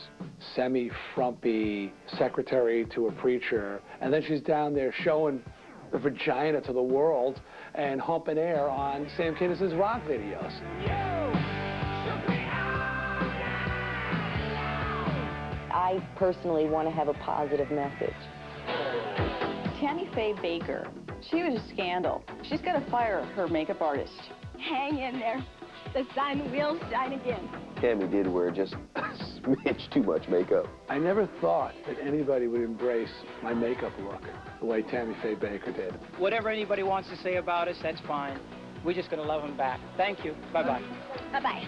semi-frumpy secretary to a preacher, and then she's down there showing the vagina to the world and humping air on Sam Kinnis's rock videos. I personally want to have a positive message. Tammy Faye Baker, she was a scandal. She's got to fire her makeup artist. Hang in there. The sun will shine again. Tammy did wear just a smidge too much makeup. I never thought that anybody would embrace my makeup look the way Tammy Faye Baker did. Whatever anybody wants to say about us, that's fine. We're just going to love them back. Thank you. Bye-bye. Bye-bye.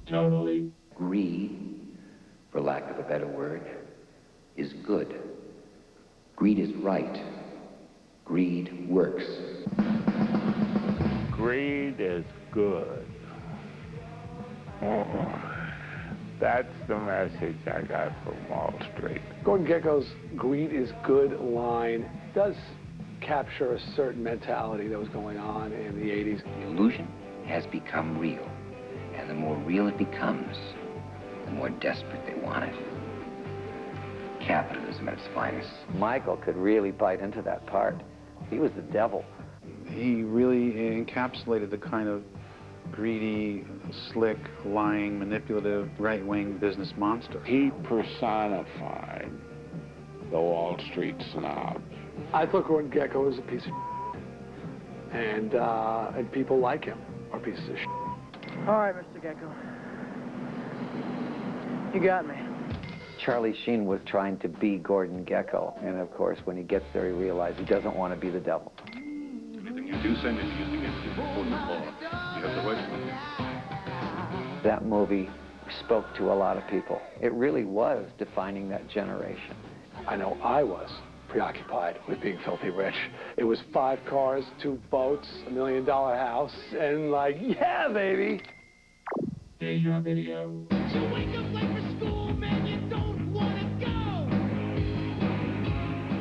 Totally. Greed, for lack of a better word, is good. Greed is right. Greed works. Greed is good. Oh, that's the message I got from Wall Street. Gordon Gekko's "Greed is good" line does capture a certain mentality that was going on in the 80s. The illusion has become real, and the more real it becomes, the more desperate they want it. Capitalism at its finest. Michael could really bite into that part. He was the devil. He really encapsulated the kind of greedy, slick, lying, manipulative, right-wing business monster. He personified the Wall Street snob. I thought Gordon Gekko was a piece of and people like him are pieces of shit. All right, Mr. Gekko. You got me. Charlie Sheen was trying to be Gordon Gekko, and of course, when he gets there, he realizes he doesn't want to be the devil. Anything you do send is used against you before the law. You have the right to. That movie spoke to a lot of people. It really was defining that generation. I know I was preoccupied with being filthy rich. It was 5 cars, 2 boats, $1 million house, and like, yeah, baby. Here's your video. So wake up late for school, man, you don't want to go.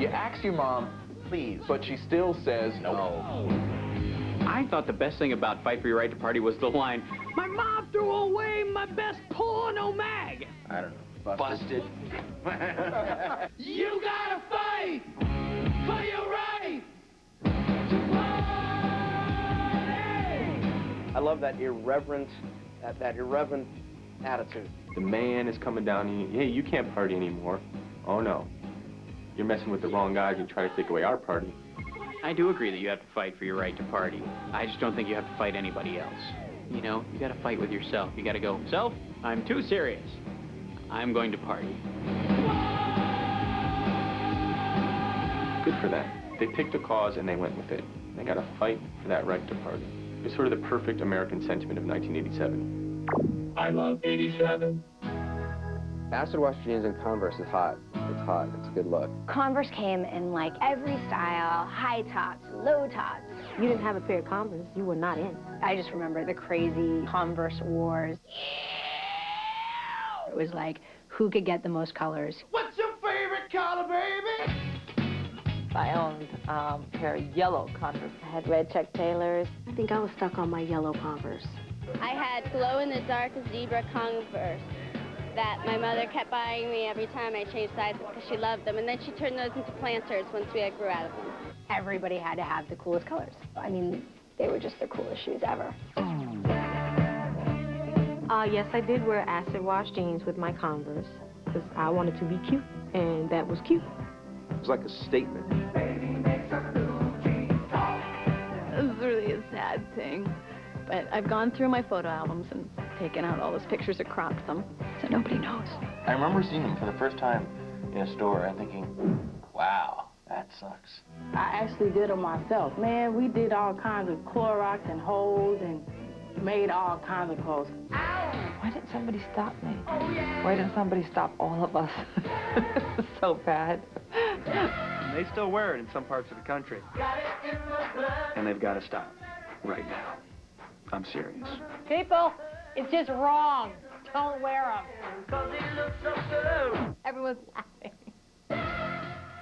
You ask your mom, please, but she still says no. I thought the best thing about Fight for Your Right to Party was the line, "My mom threw away my best porno mag." I don't know. Busted. You gotta fight for your right to party. I love that irreverent attitude. The man is coming down and hey, you can't party anymore. Oh no. You're messing with the wrong guys and try to take away our party. I do agree that you have to fight for your right to party. I just don't think you have to fight anybody else. You know, you gotta fight with yourself. You gotta go, self, I'm too serious. I'm going to party. Good for them. They picked a cause and they went with it. They got to fight for that right to party. It's sort of the perfect American sentiment of 1987. I love 87. Acid wash jeans and Converse is hot. It's hot. It's a good look. Converse came in like every style, high tops, low tops. You didn't have a pair of Converse, you were not in. I just remember the crazy Converse wars. It was like, who could get the most colors? What's your favorite color, baby? I owned a pair of yellow Converse. I had red Chuck Taylors. I think I was stuck on my yellow Converse. I had glow-in-the-dark zebra Converse that my mother kept buying me every time I changed sizes because she loved them. And then she turned those into planters once we grew out of them. Everybody had to have the coolest colors. I mean, they were just the coolest shoes ever. Yes, I did wear acid wash jeans with my Converse because I wanted to be cute, and that was cute. It was like a statement. It's really a sad thing. But I've gone through my photo albums and taken out all those pictures and cropped them, so nobody knows. I remember seeing them for the first time in a store and thinking, wow, that sucks. I actually did them myself. Man, we did all kinds of Clorox and holes and made all kinds of clothes. Why didn't somebody stop me? Why didn't somebody stop all of us? It's so bad. They still wear it in some parts of the country. And they've got to stop right now. I'm serious. People, it's just wrong. Don't wear them. Everyone's laughing.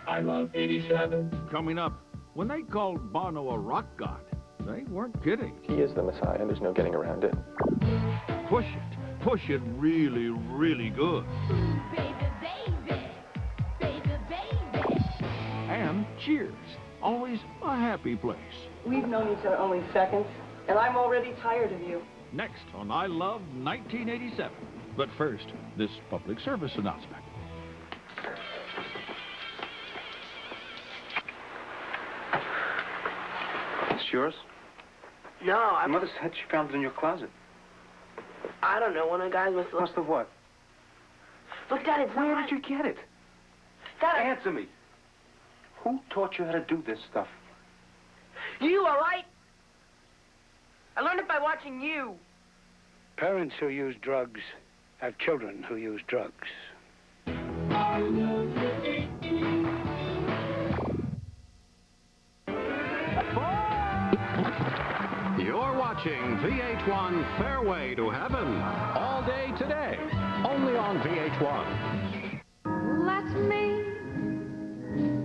I love 87. Coming up, when they called Bono a rock god, they weren't kidding. He is the Messiah. There's no getting around it. Push it really, really good. And Cheers, always a happy place. We've known each other only seconds, and I'm already tired of you. Next on I Love 1987. But first, this public service announcement. It's yours? No, Mother said she found it in your closet. I don't know. One of the guys must have... Must have what? Look, Dad, it's Where not... did you get it? Dad, Answer me. Who taught you how to do this stuff? You, all right? I learned it by watching you. Parents who use drugs have children who use drugs. You're watching VH1 Fairway to Heaven all day today, only on VH1. Let me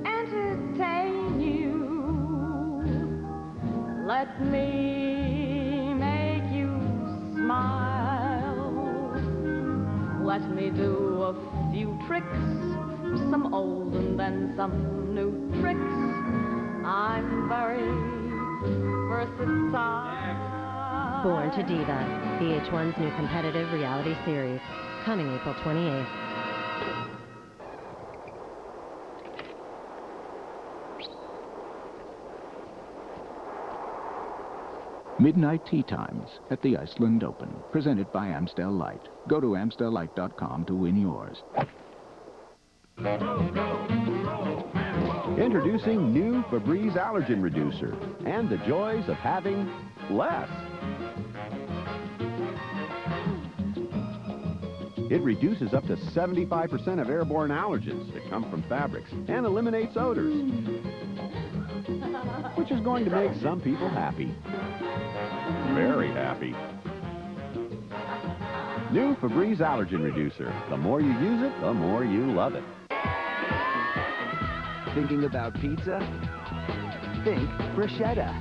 entertain you. Let me make you smile. Let me do a few tricks, some old and then some new tricks. I'm very versatile. Born to Diva, VH1's new competitive reality series, coming April 28th. Midnight Tea Times at the Iceland Open, presented by Amstel Light. Go to AmstelLight.com to win yours. Introducing new Febreze Allergen Reducer and the joys of having less. It reduces up to 75% of airborne allergens that come from fabrics and eliminates odors, which is going to make some people happy. Very happy. New Febreze Allergen Reducer. The more you use it, the more you love it. Thinking about pizza? Think bruschetta.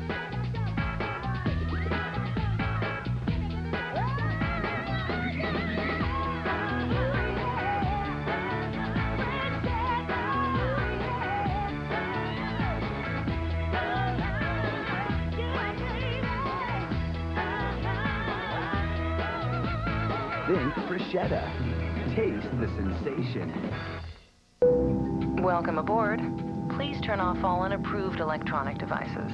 Think bruschetta. Taste the sensation. Welcome aboard. Please turn off all unapproved electronic devices.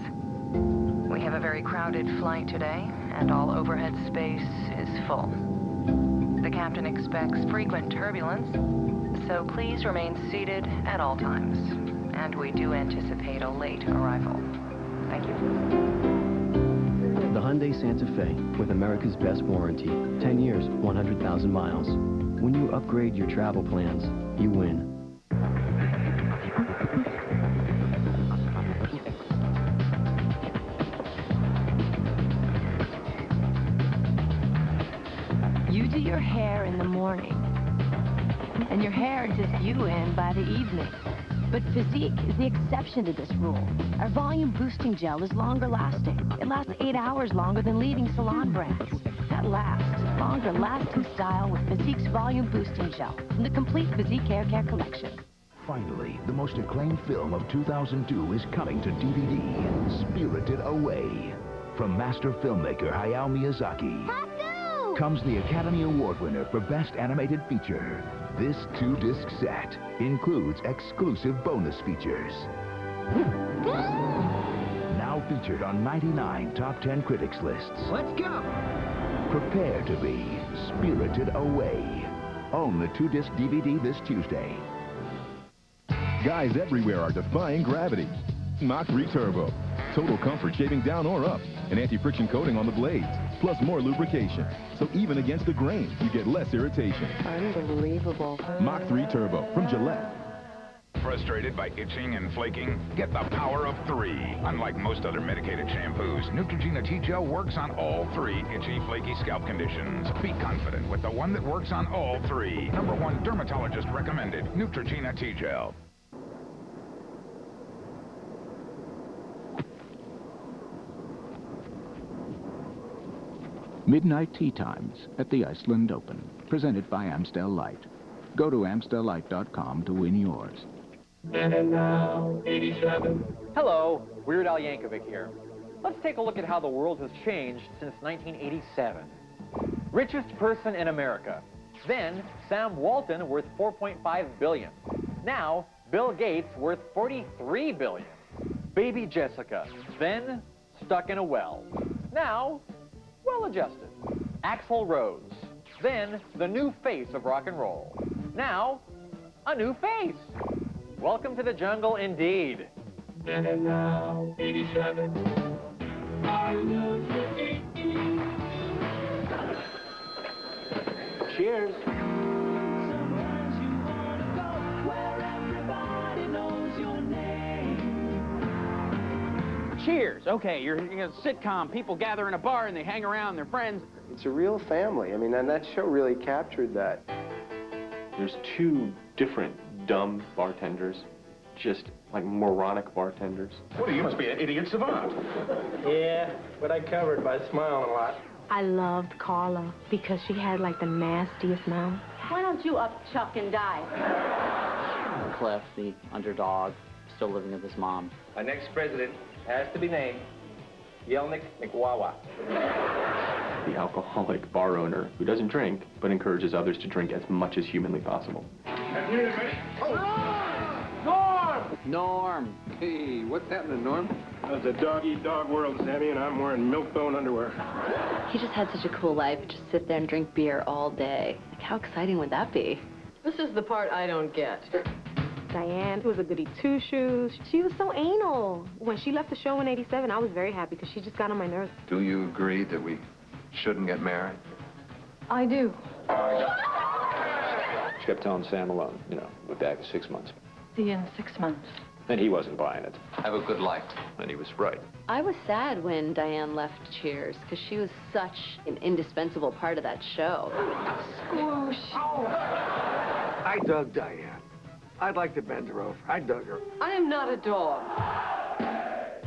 We have a very crowded flight today, and all overhead space is full. The captain expects frequent turbulence, so please remain seated at all times. And we do anticipate a late arrival. Thank you. The Hyundai Santa Fe, with America's best warranty. 10 years, 100,000 miles. When you upgrade your travel plans, you win. You do your hair in the morning, and your hair does you in by the evening. But Physique is the exception to this rule. Our volume boosting gel is longer lasting. It lasts 8 hours longer than leading salon brands. That lasts. Longer lasting style with Physique's volume boosting gel from the complete Physique Hair Care collection. Finally, the most acclaimed film of 2002 is coming to DVD, Spirited Away. From master filmmaker Hayao Miyazaki comes the Academy Award winner for Best Animated Feature. This 2-disc set includes exclusive bonus features. Now featured on 99 top 10 critics lists. Let's go! Prepare to be spirited away. Own the 2-disc DVD this Tuesday. Guys everywhere are defying gravity. Mach 3 Turbo. Total comfort shaving down or up. An anti-friction coating on the blades. Plus more lubrication. So even against the grain, you get less irritation. Unbelievable. Mach 3 Turbo from Gillette. Frustrated by itching and flaking? Get the power of 3. Unlike most other medicated shampoos, Neutrogena T-Gel works on all 3 itchy, flaky scalp conditions. Be confident with the one that works on all 3. #1 dermatologist recommended, Neutrogena T-Gel. Midnight Tea Times at the Iceland Open, presented by Amstel Light. Go to AmstellLight.com to win yours. And now, 87. Hello, Weird Al Yankovic here. Let's take a look at how the world has changed since 1987. Richest person in America. Then, Sam Walton worth $4.5 billion. Now, Bill Gates worth $43 billion. Baby Jessica. Then, stuck in a well. Now, well-adjusted. Axl Rose. Then, the new face of rock and roll. Now, a new face. Welcome to the jungle, indeed. And now, 87. Cheers. Sometimes you wanna go where everybody knows your name. Cheers. Okay, you're in a sitcom. People gather in a bar and they hang around, they're friends. It's a real family. I mean, and that show really captured that. There's 2 different dumb bartenders, just like moronic bartenders. What, you must be an idiot savant. Yeah, but I covered by smiling a lot. I loved Carla because she had like the nastiest mouth. Why don't you up Chuck and die? Cliff, the underdog, still living with his mom. Our next president has to be named Yelnik McWawa. The alcoholic bar owner who doesn't drink, but encourages others to drink as much as humanly possible. Norm! Hey, what's happening, Norm? It's a dog-eat-dog world, Sammy, and I'm wearing milk-bone underwear. He just had such a cool life. Just sit there and drink beer all day. Like, how exciting would that be? This is the part I don't get. Diane was a goody two-shoes. She was so anal. When she left the show in '87, I was very happy because she just got on my nerves. Do you agree that we shouldn't get married? I do. She kept telling Sam alone, you know, we'll be back in 6 months. See you in 6 months. And he wasn't buying it. Have a good life. And he was right. I was sad when Diane left Cheers, because she was such an indispensable part of that show. Squoosh. I dug Diane. I'd like to bend her over. I dug her. I am not a dog.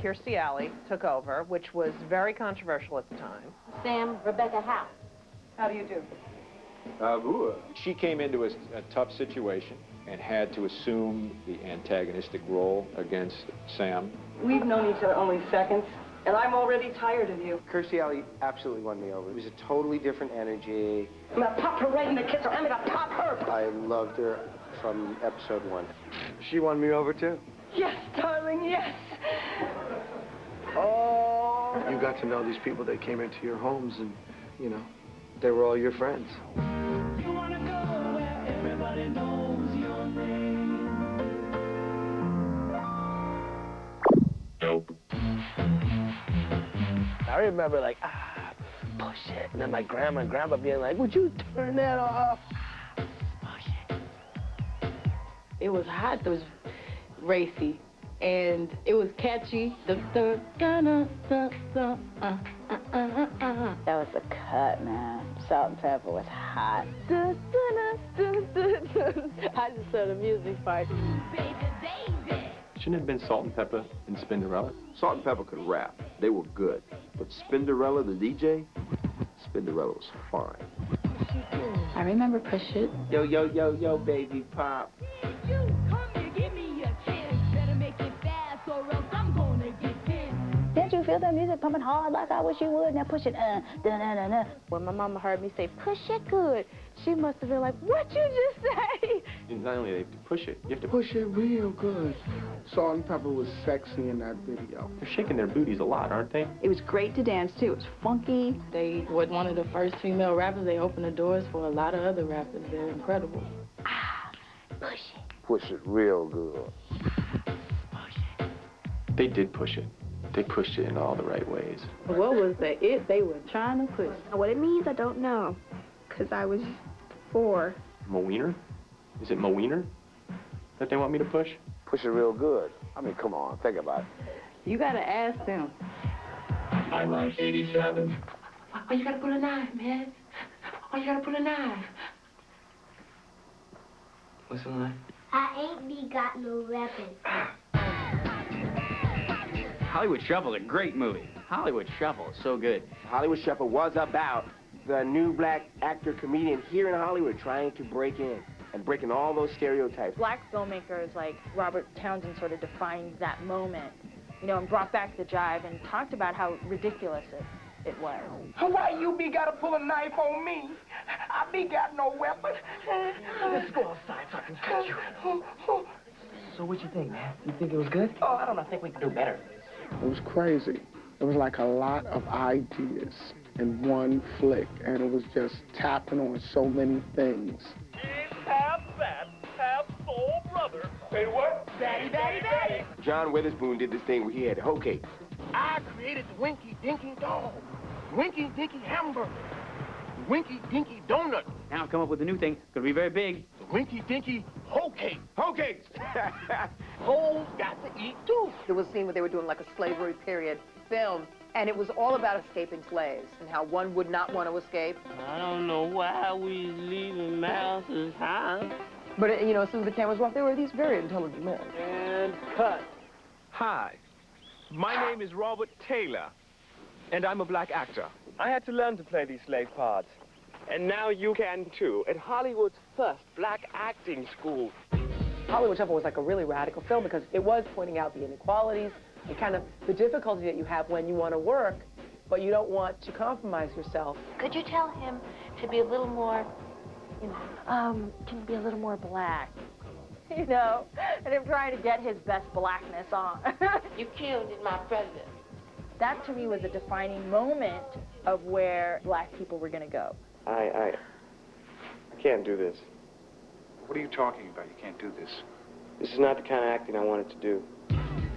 Kirstie Alley took over, which was very controversial at the time. Sam, Rebecca Howe. How do you do? She came into a tough situation and had to assume the antagonistic role against Sam. We've known each other only seconds, and I'm already tired of you. Kirstie Alley absolutely won me over. It was a totally different energy. I'm gonna pop her right in the kisser. I'm gonna pop her. I loved her from episode 1. She won me over, too. Yes, darling, yes. Oh! You got to know these people that came into your homes and, you know, they were all your friends. You wanna go where everybody knows your name. Nope. I remember like, push it. And then my grandma and grandpa being like, would you turn that off? Push it. It was hot. It was racy. And it was catchy. That was the cut, man. Salt and Pepper was hot. I just saw the music part. Shouldn't it have been Salt and Pepper and Spinderella? Salt and Pepper could rap. They were good. But Spinderella, the DJ, Spinderella was fine. I remember Push It. Yo, yo, yo, yo, baby pop. Didn't you feel that music pumping hard like I wish you would? Now push it, da-na-na-na. When my mama heard me say, push it good, she must have been like, what you just say? And not only do you have to push it, you have to Push it real good. Salt and Pepper was sexy in that video. They're shaking their booties a lot, aren't they? It was great to dance, too. It was funky. They were one of the first female rappers. They opened the doors for a lot of other rappers. They're incredible. Push it. Push it real good. They did push it. They pushed it in all the right ways. What was the it they were trying to push? What it means, I don't know, because I was 4. Mowiener? Is it Mowiener that they want me to push? Push it real good. I mean, come on, think about it. You gotta ask them. I like 87. Oh, you gotta pull a knife, man. Oh, you gotta pull a knife. What's the line? I ain't me got no weapons. Hollywood Shuffle is a great movie. Hollywood Shuffle is so good. Hollywood Shuffle was about the new black actor comedian here in Hollywood trying to break in and breaking all those stereotypes. Black filmmakers like Robert Townsend sort of defined that moment, you know, and brought back the jive and talked about how ridiculous it was. Why you be gotta pull a knife on me? I be got no weapon. Let's go outside so I can cut you. So what you think, man? You think it was good? Oh, I don't know. I think we can do better. It was crazy. It was like a lot of ideas in one flick, and it was just tapping on so many things. Half fat, half soul brother. Say what? Batty, batty, batty. John Witherspoon did this thing where he had hoe cake. I created the Winky Dinky Dog, Winky Dinky Hamburger, Winky Dinky Donut, Now I've come up with a new thing. It's going to be very big. the Winky Dinky Hoe Cake. Hoe cakes! Hoes got to eat too. There was a scene where they were doing like a slavery period film, and it was all about escaping slaves and how one would not want to escape. I don't know why we leaving mouses high. But, you know, as soon as the cameras were off, they were these very intelligent men. And cut. Hi, my name is Robert Taylor, and I'm a black actor. I had to learn to play these slave parts, and now you can too, at Hollywood's first black acting school. Hollywood Shuffle was like a really radical film because it was pointing out the inequalities and kind of the difficulty that you have when you want to work, but you don't want to compromise yourself. Could you tell him to be a little more, you know, can be a little more black? You know, and him trying to get his best blackness on. You killed in my presence. That to me was a defining moment of where black people were going to go. I can't do this. What are you talking about? You can't do this. This is not the kind of acting I wanted to do.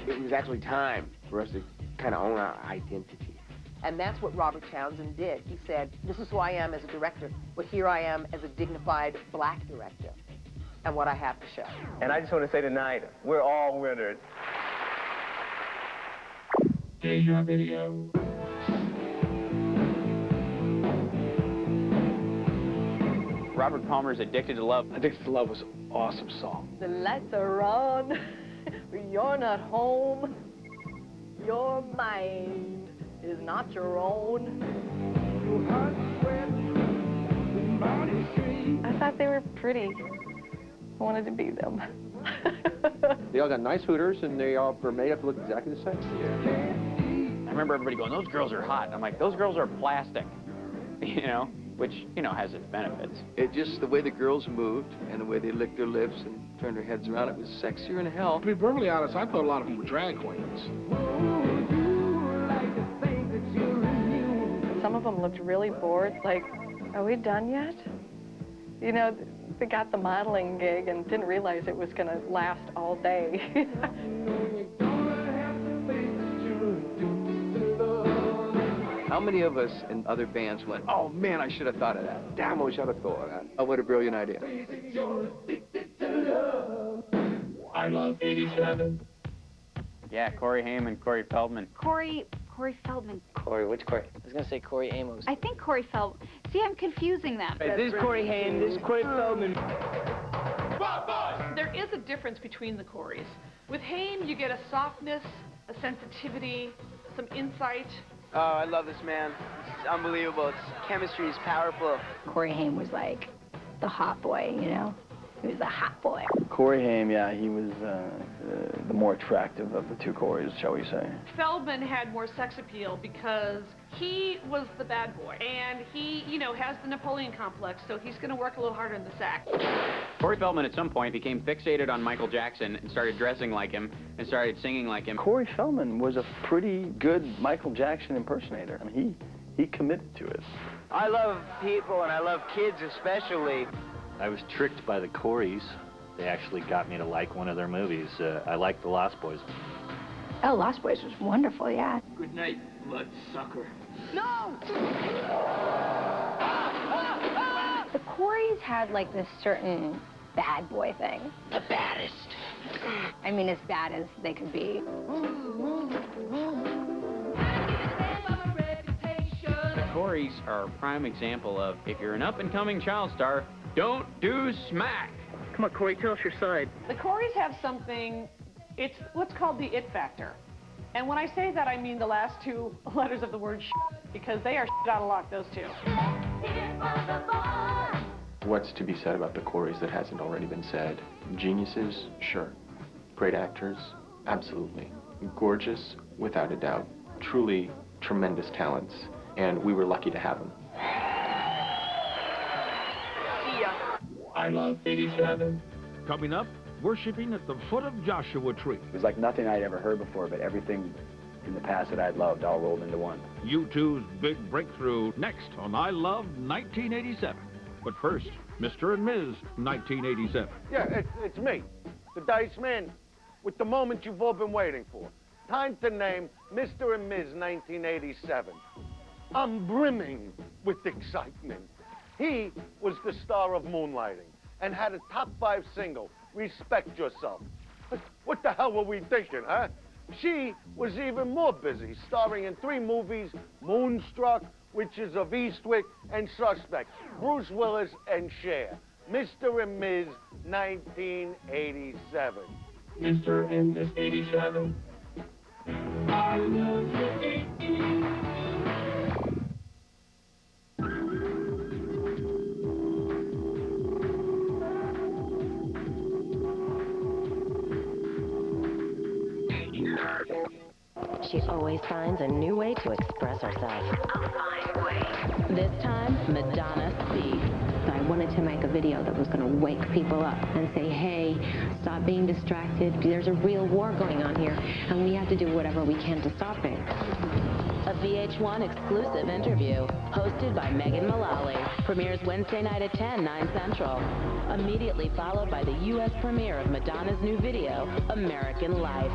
It was actually time for us to kind of own our identity. And that's what Robert Townsend did. He said, this is who I am as a director, but here I am as a dignified black director. and what I have to show. And I just want to say tonight, we're all winners. Deja Video. Robert Palmer's Addicted to Love. Addicted to Love was an awesome song. The lights are on, you're not home, your mind is not your own. I thought they were pretty. I wanted to be them. They all got nice hooters, and they all were made up to look exactly the same. I remember everybody going, those girls are hot. I'm like, those girls are plastic, you know, which, you know, has its benefits. It just, the way the girls moved and the way they licked their lips and turned their heads around, it was sexier than hell. To be perfectly honest, I thought a lot of them were drag queens. Some of them looked really bored, like, are we done yet? You know, they got the modeling gig and didn't realize it was going to last all day. How many of us in other bands went, oh man, I should have thought of that. Damn, I wish I'd have thought of that. Oh, what a brilliant idea. I love 87. Yeah, Corey Haim and Corey Feldman. Corey Feldman. Corey, which Corey? I was going to say Corey Amos. I think Corey Feldman. See, I'm confusing them. Hey, this is Corey Haim, this is Corey Feldman. There is a difference between the Coreys. With Haim, you get a softness, a sensitivity, some insight. Oh, I love this man. It's unbelievable. Its chemistry is powerful. Corey Haim was like the hot boy, you know? He was a hot boy. Corey Haim, yeah, he was the more attractive of the two Coreys, shall we say. Feldman had more sex appeal because he was the bad boy. And he, you know, has the Napoleon complex, so he's going to work a little harder in the sack. Corey Feldman at some point became fixated on Michael Jackson and started dressing like him and started singing like him. Corey Feldman was a pretty good Michael Jackson impersonator. I mean, he committed to it. I love people, and I love kids especially. I was tricked by the Coreys. They actually got me to like one of their movies. I liked The Lost Boys. Oh, Lost Boys was wonderful, yeah. Good night, bloodsucker. No! The Coreys had like this certain bad boy thing. The baddest. I mean, as bad as they could be. The Coreys are a prime example of, if you're an up-and-coming child star, don't do smack. Come on, Corey, tell us your side. The Coreys have something, it's what's called the it factor. And when I say that, I mean the last two letters of the word because they are out of luck, those two. What's to be said about the Coreys that hasn't already been said? Geniuses? Sure. Great actors? Absolutely. Gorgeous? Without a doubt. Truly tremendous talents. And we were lucky to have them. I love 87. Coming up, worshiping at the foot of Joshua Tree. It was like nothing I'd ever heard before, but everything in the past that I'd loved all rolled into one. U2's big breakthrough next on I Love 1987. But first, Mr. and Ms. 1987. Yeah, it's me, the Dice Man, with the moment you've all been waiting for. Time to name Mr. and Ms. 1987. I'm brimming with excitement. He was the star of Moonlighting and had a top 5 single, Respect Yourself. What the hell were we thinking, huh? She was even more busy, starring in 3 movies, Moonstruck, Witches of Eastwick, and Suspect, Bruce Willis and Cher. Mr. and Ms. 1987. Mr. and Miss 87. I love you, 80s. She always finds a new way to express herself. A fine way. This time, Madonna Speed. I wanted to make a video that was going to wake people up and say, hey, stop being distracted. There's a real war going on here, and we have to do whatever we can to stop it. A VH1 exclusive interview, hosted by Megan Mullally. Premieres Wednesday night at 10, 9 Central. Immediately followed by the U.S. premiere of Madonna's new video, American Life.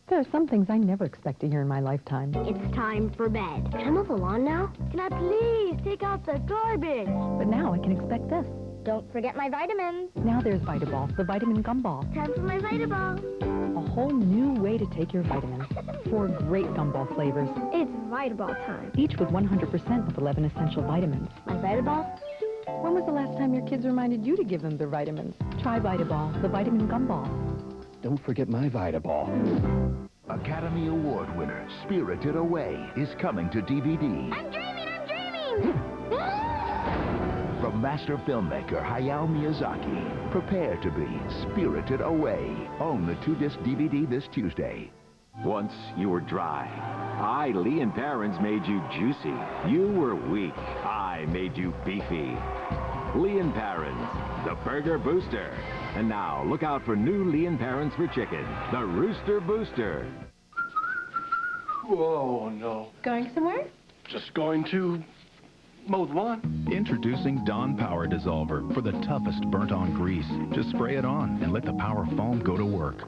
There are some things I never expect to hear in my lifetime. It's time for bed. Can I mow the lawn now? Can I please take out the garbage? But now I can expect this. Don't forget my vitamins. Now there's Vitaball, the vitamin gumball. Time for my Vitaball. A whole new way to take your vitamins. 4 great gumball flavors, It's Vitaball time. each with 100% of 11 essential vitamins. My Vitaball? When was the last time your kids reminded you to give them their vitamins? Try Vitaball, the vitamin gumball. Don't forget my Vitaball. Academy Award winner Spirited Away is coming to DVD. I'm dreaming! From master filmmaker Hayao Miyazaki. Prepare to be spirited away. Own the 2-disc DVD this Tuesday. Once you were dry. I, Lee and Perrins, made you juicy. You were weak. I made you beefy. Lee and Perrins, the Burger Booster. And now, look out for new Lee and Perrins for chicken, the Rooster Booster. Whoa, no. Going somewhere? Just going to mow the lawn. Introducing Dawn Power Dissolver for the toughest burnt-on grease. Just spray it on and let the power foam go to work.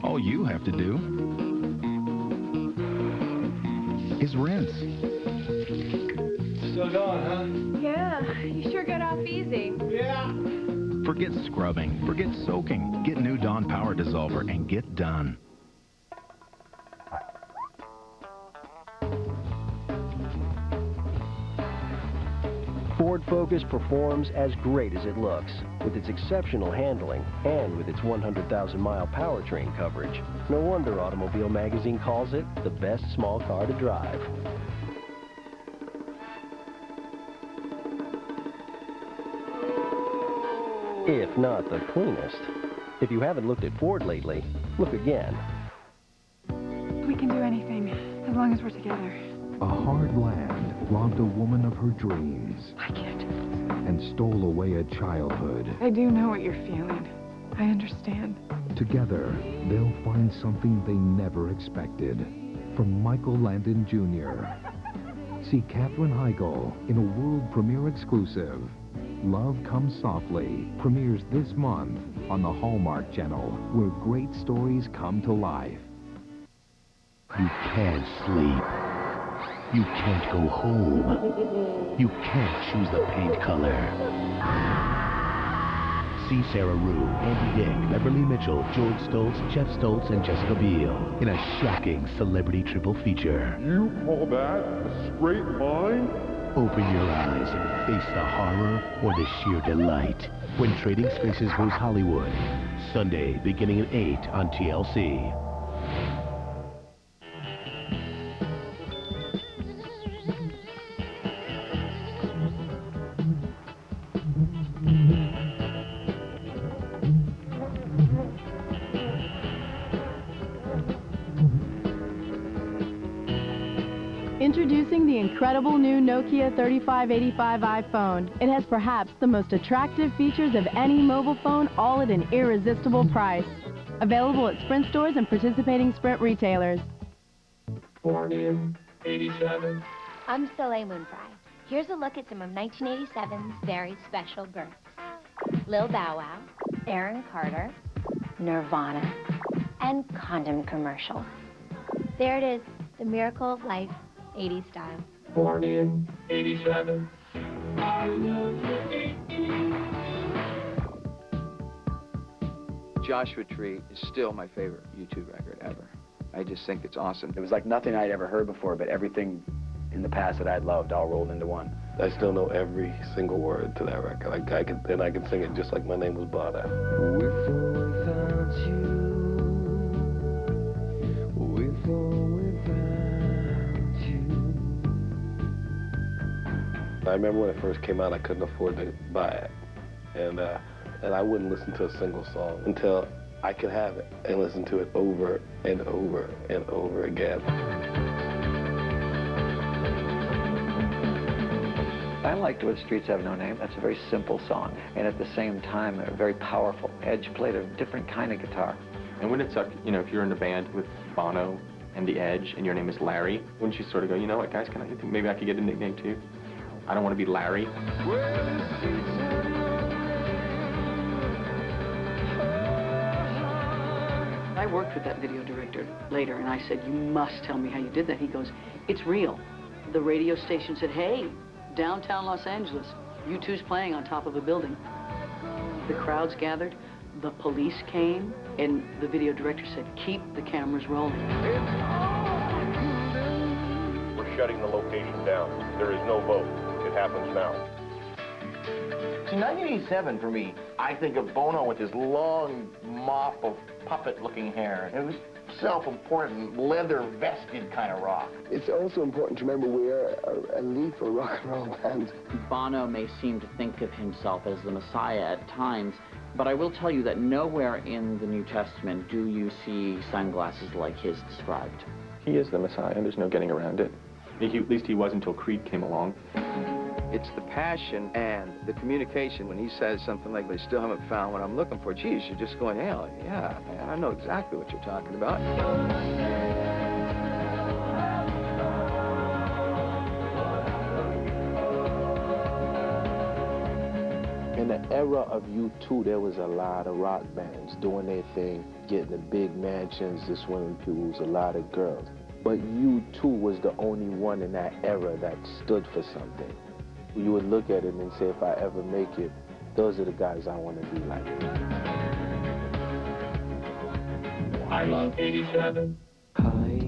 All you have to do is rinse. Still going, huh? Yeah, you sure got off easy. Yeah. Forget scrubbing, forget soaking. Get new Dawn Power Dissolver and get done. Ford Focus performs as great as it looks, with its exceptional handling and with its 100,000-mile powertrain coverage. No wonder Automobile Magazine calls it the best small car to drive. If not the cleanest. If you haven't looked at Ford lately, look again. We can do anything, as long as we're together. A hard land robbed a woman of her dreams. I can't. And stole away a childhood. I do know what you're feeling. I understand. Together, they'll find something they never expected. From Michael Landon Jr. See Katherine Heigl in a world premiere exclusive. Love Comes Softly premieres this month on the Hallmark Channel, where great stories come to life. You can't sleep. You can't go home. You can't choose the paint color. See Sarah Rue, Andy Dick, Beverly Mitchell, George Stoltz, Jeff Stoltz, and Jessica Biel in a shocking celebrity triple feature. You call that a straight line? Open your eyes and face the horror or the sheer delight when Trading Spaces goes Hollywood. Sunday, beginning at 8 on TLC. Introducing the incredible new Nokia 3585 iPhone. It has perhaps the most attractive features of any mobile phone, all at an irresistible price. Available at Sprint stores and participating Sprint retailers. Born in 87. I'm Soleil Moonfry. Here's a look at some of 1987's very special births. Lil Bow Wow, Aaron Carter, Nirvana, and condom commercial. There it is, the miracle of life. 80s style. Born in 87. I love the 80s. Joshua Tree is still my favorite YouTube record ever. I just think it's awesome. It was like nothing I'd ever heard before, but everything in the past that I'd loved all rolled into one. I still know every single word to that record. I can sing it just like my name was Bada. I remember when it first came out, I couldn't afford to buy it. And I wouldn't listen to a single song until I could have it and listen to it over and over and over again. I liked Where the Streets Have No Name. That's a very simple song, and at the same time, very powerful. Edge played a different kind of guitar. And wouldn't it suck, you know, if you're in a band with Bono and The Edge and your name is Larry, wouldn't you sort of go, you know what, guys, I think maybe I could get a nickname too? I don't want to be Larry. I worked with that video director later, and I said, you must tell me how you did that. He goes, it's real. The radio station said, hey, downtown Los Angeles, U2's playing on top of a building. The crowds gathered, the police came, and the video director said, keep the cameras rolling. We're shutting the location down. There is no vote. It happens now. See, 1987 for me, I think of Bono with his long mop of puppet-looking hair. It was self-important, leather-vested kind of rock. It's also important to remember we are a elite for rock and roll band. Bono may seem to think of himself as the Messiah at times, but I will tell you that nowhere in the New Testament do you see sunglasses like his described. He is the Messiah, there's no getting around it. At least he was until Creed came along. It's the passion and the communication when he says something like, they still haven't found what I'm looking for. Geez, you're just going, hell, yeah, man, I know exactly what you're talking about. In the era of U2, there was a lot of rock bands doing their thing, getting the big mansions, the swimming pools, a lot of girls. But U2 was the only one in that era that stood for something. You would look at it and say, if I ever make it, those are the guys I want to be like. I love 87. Hi.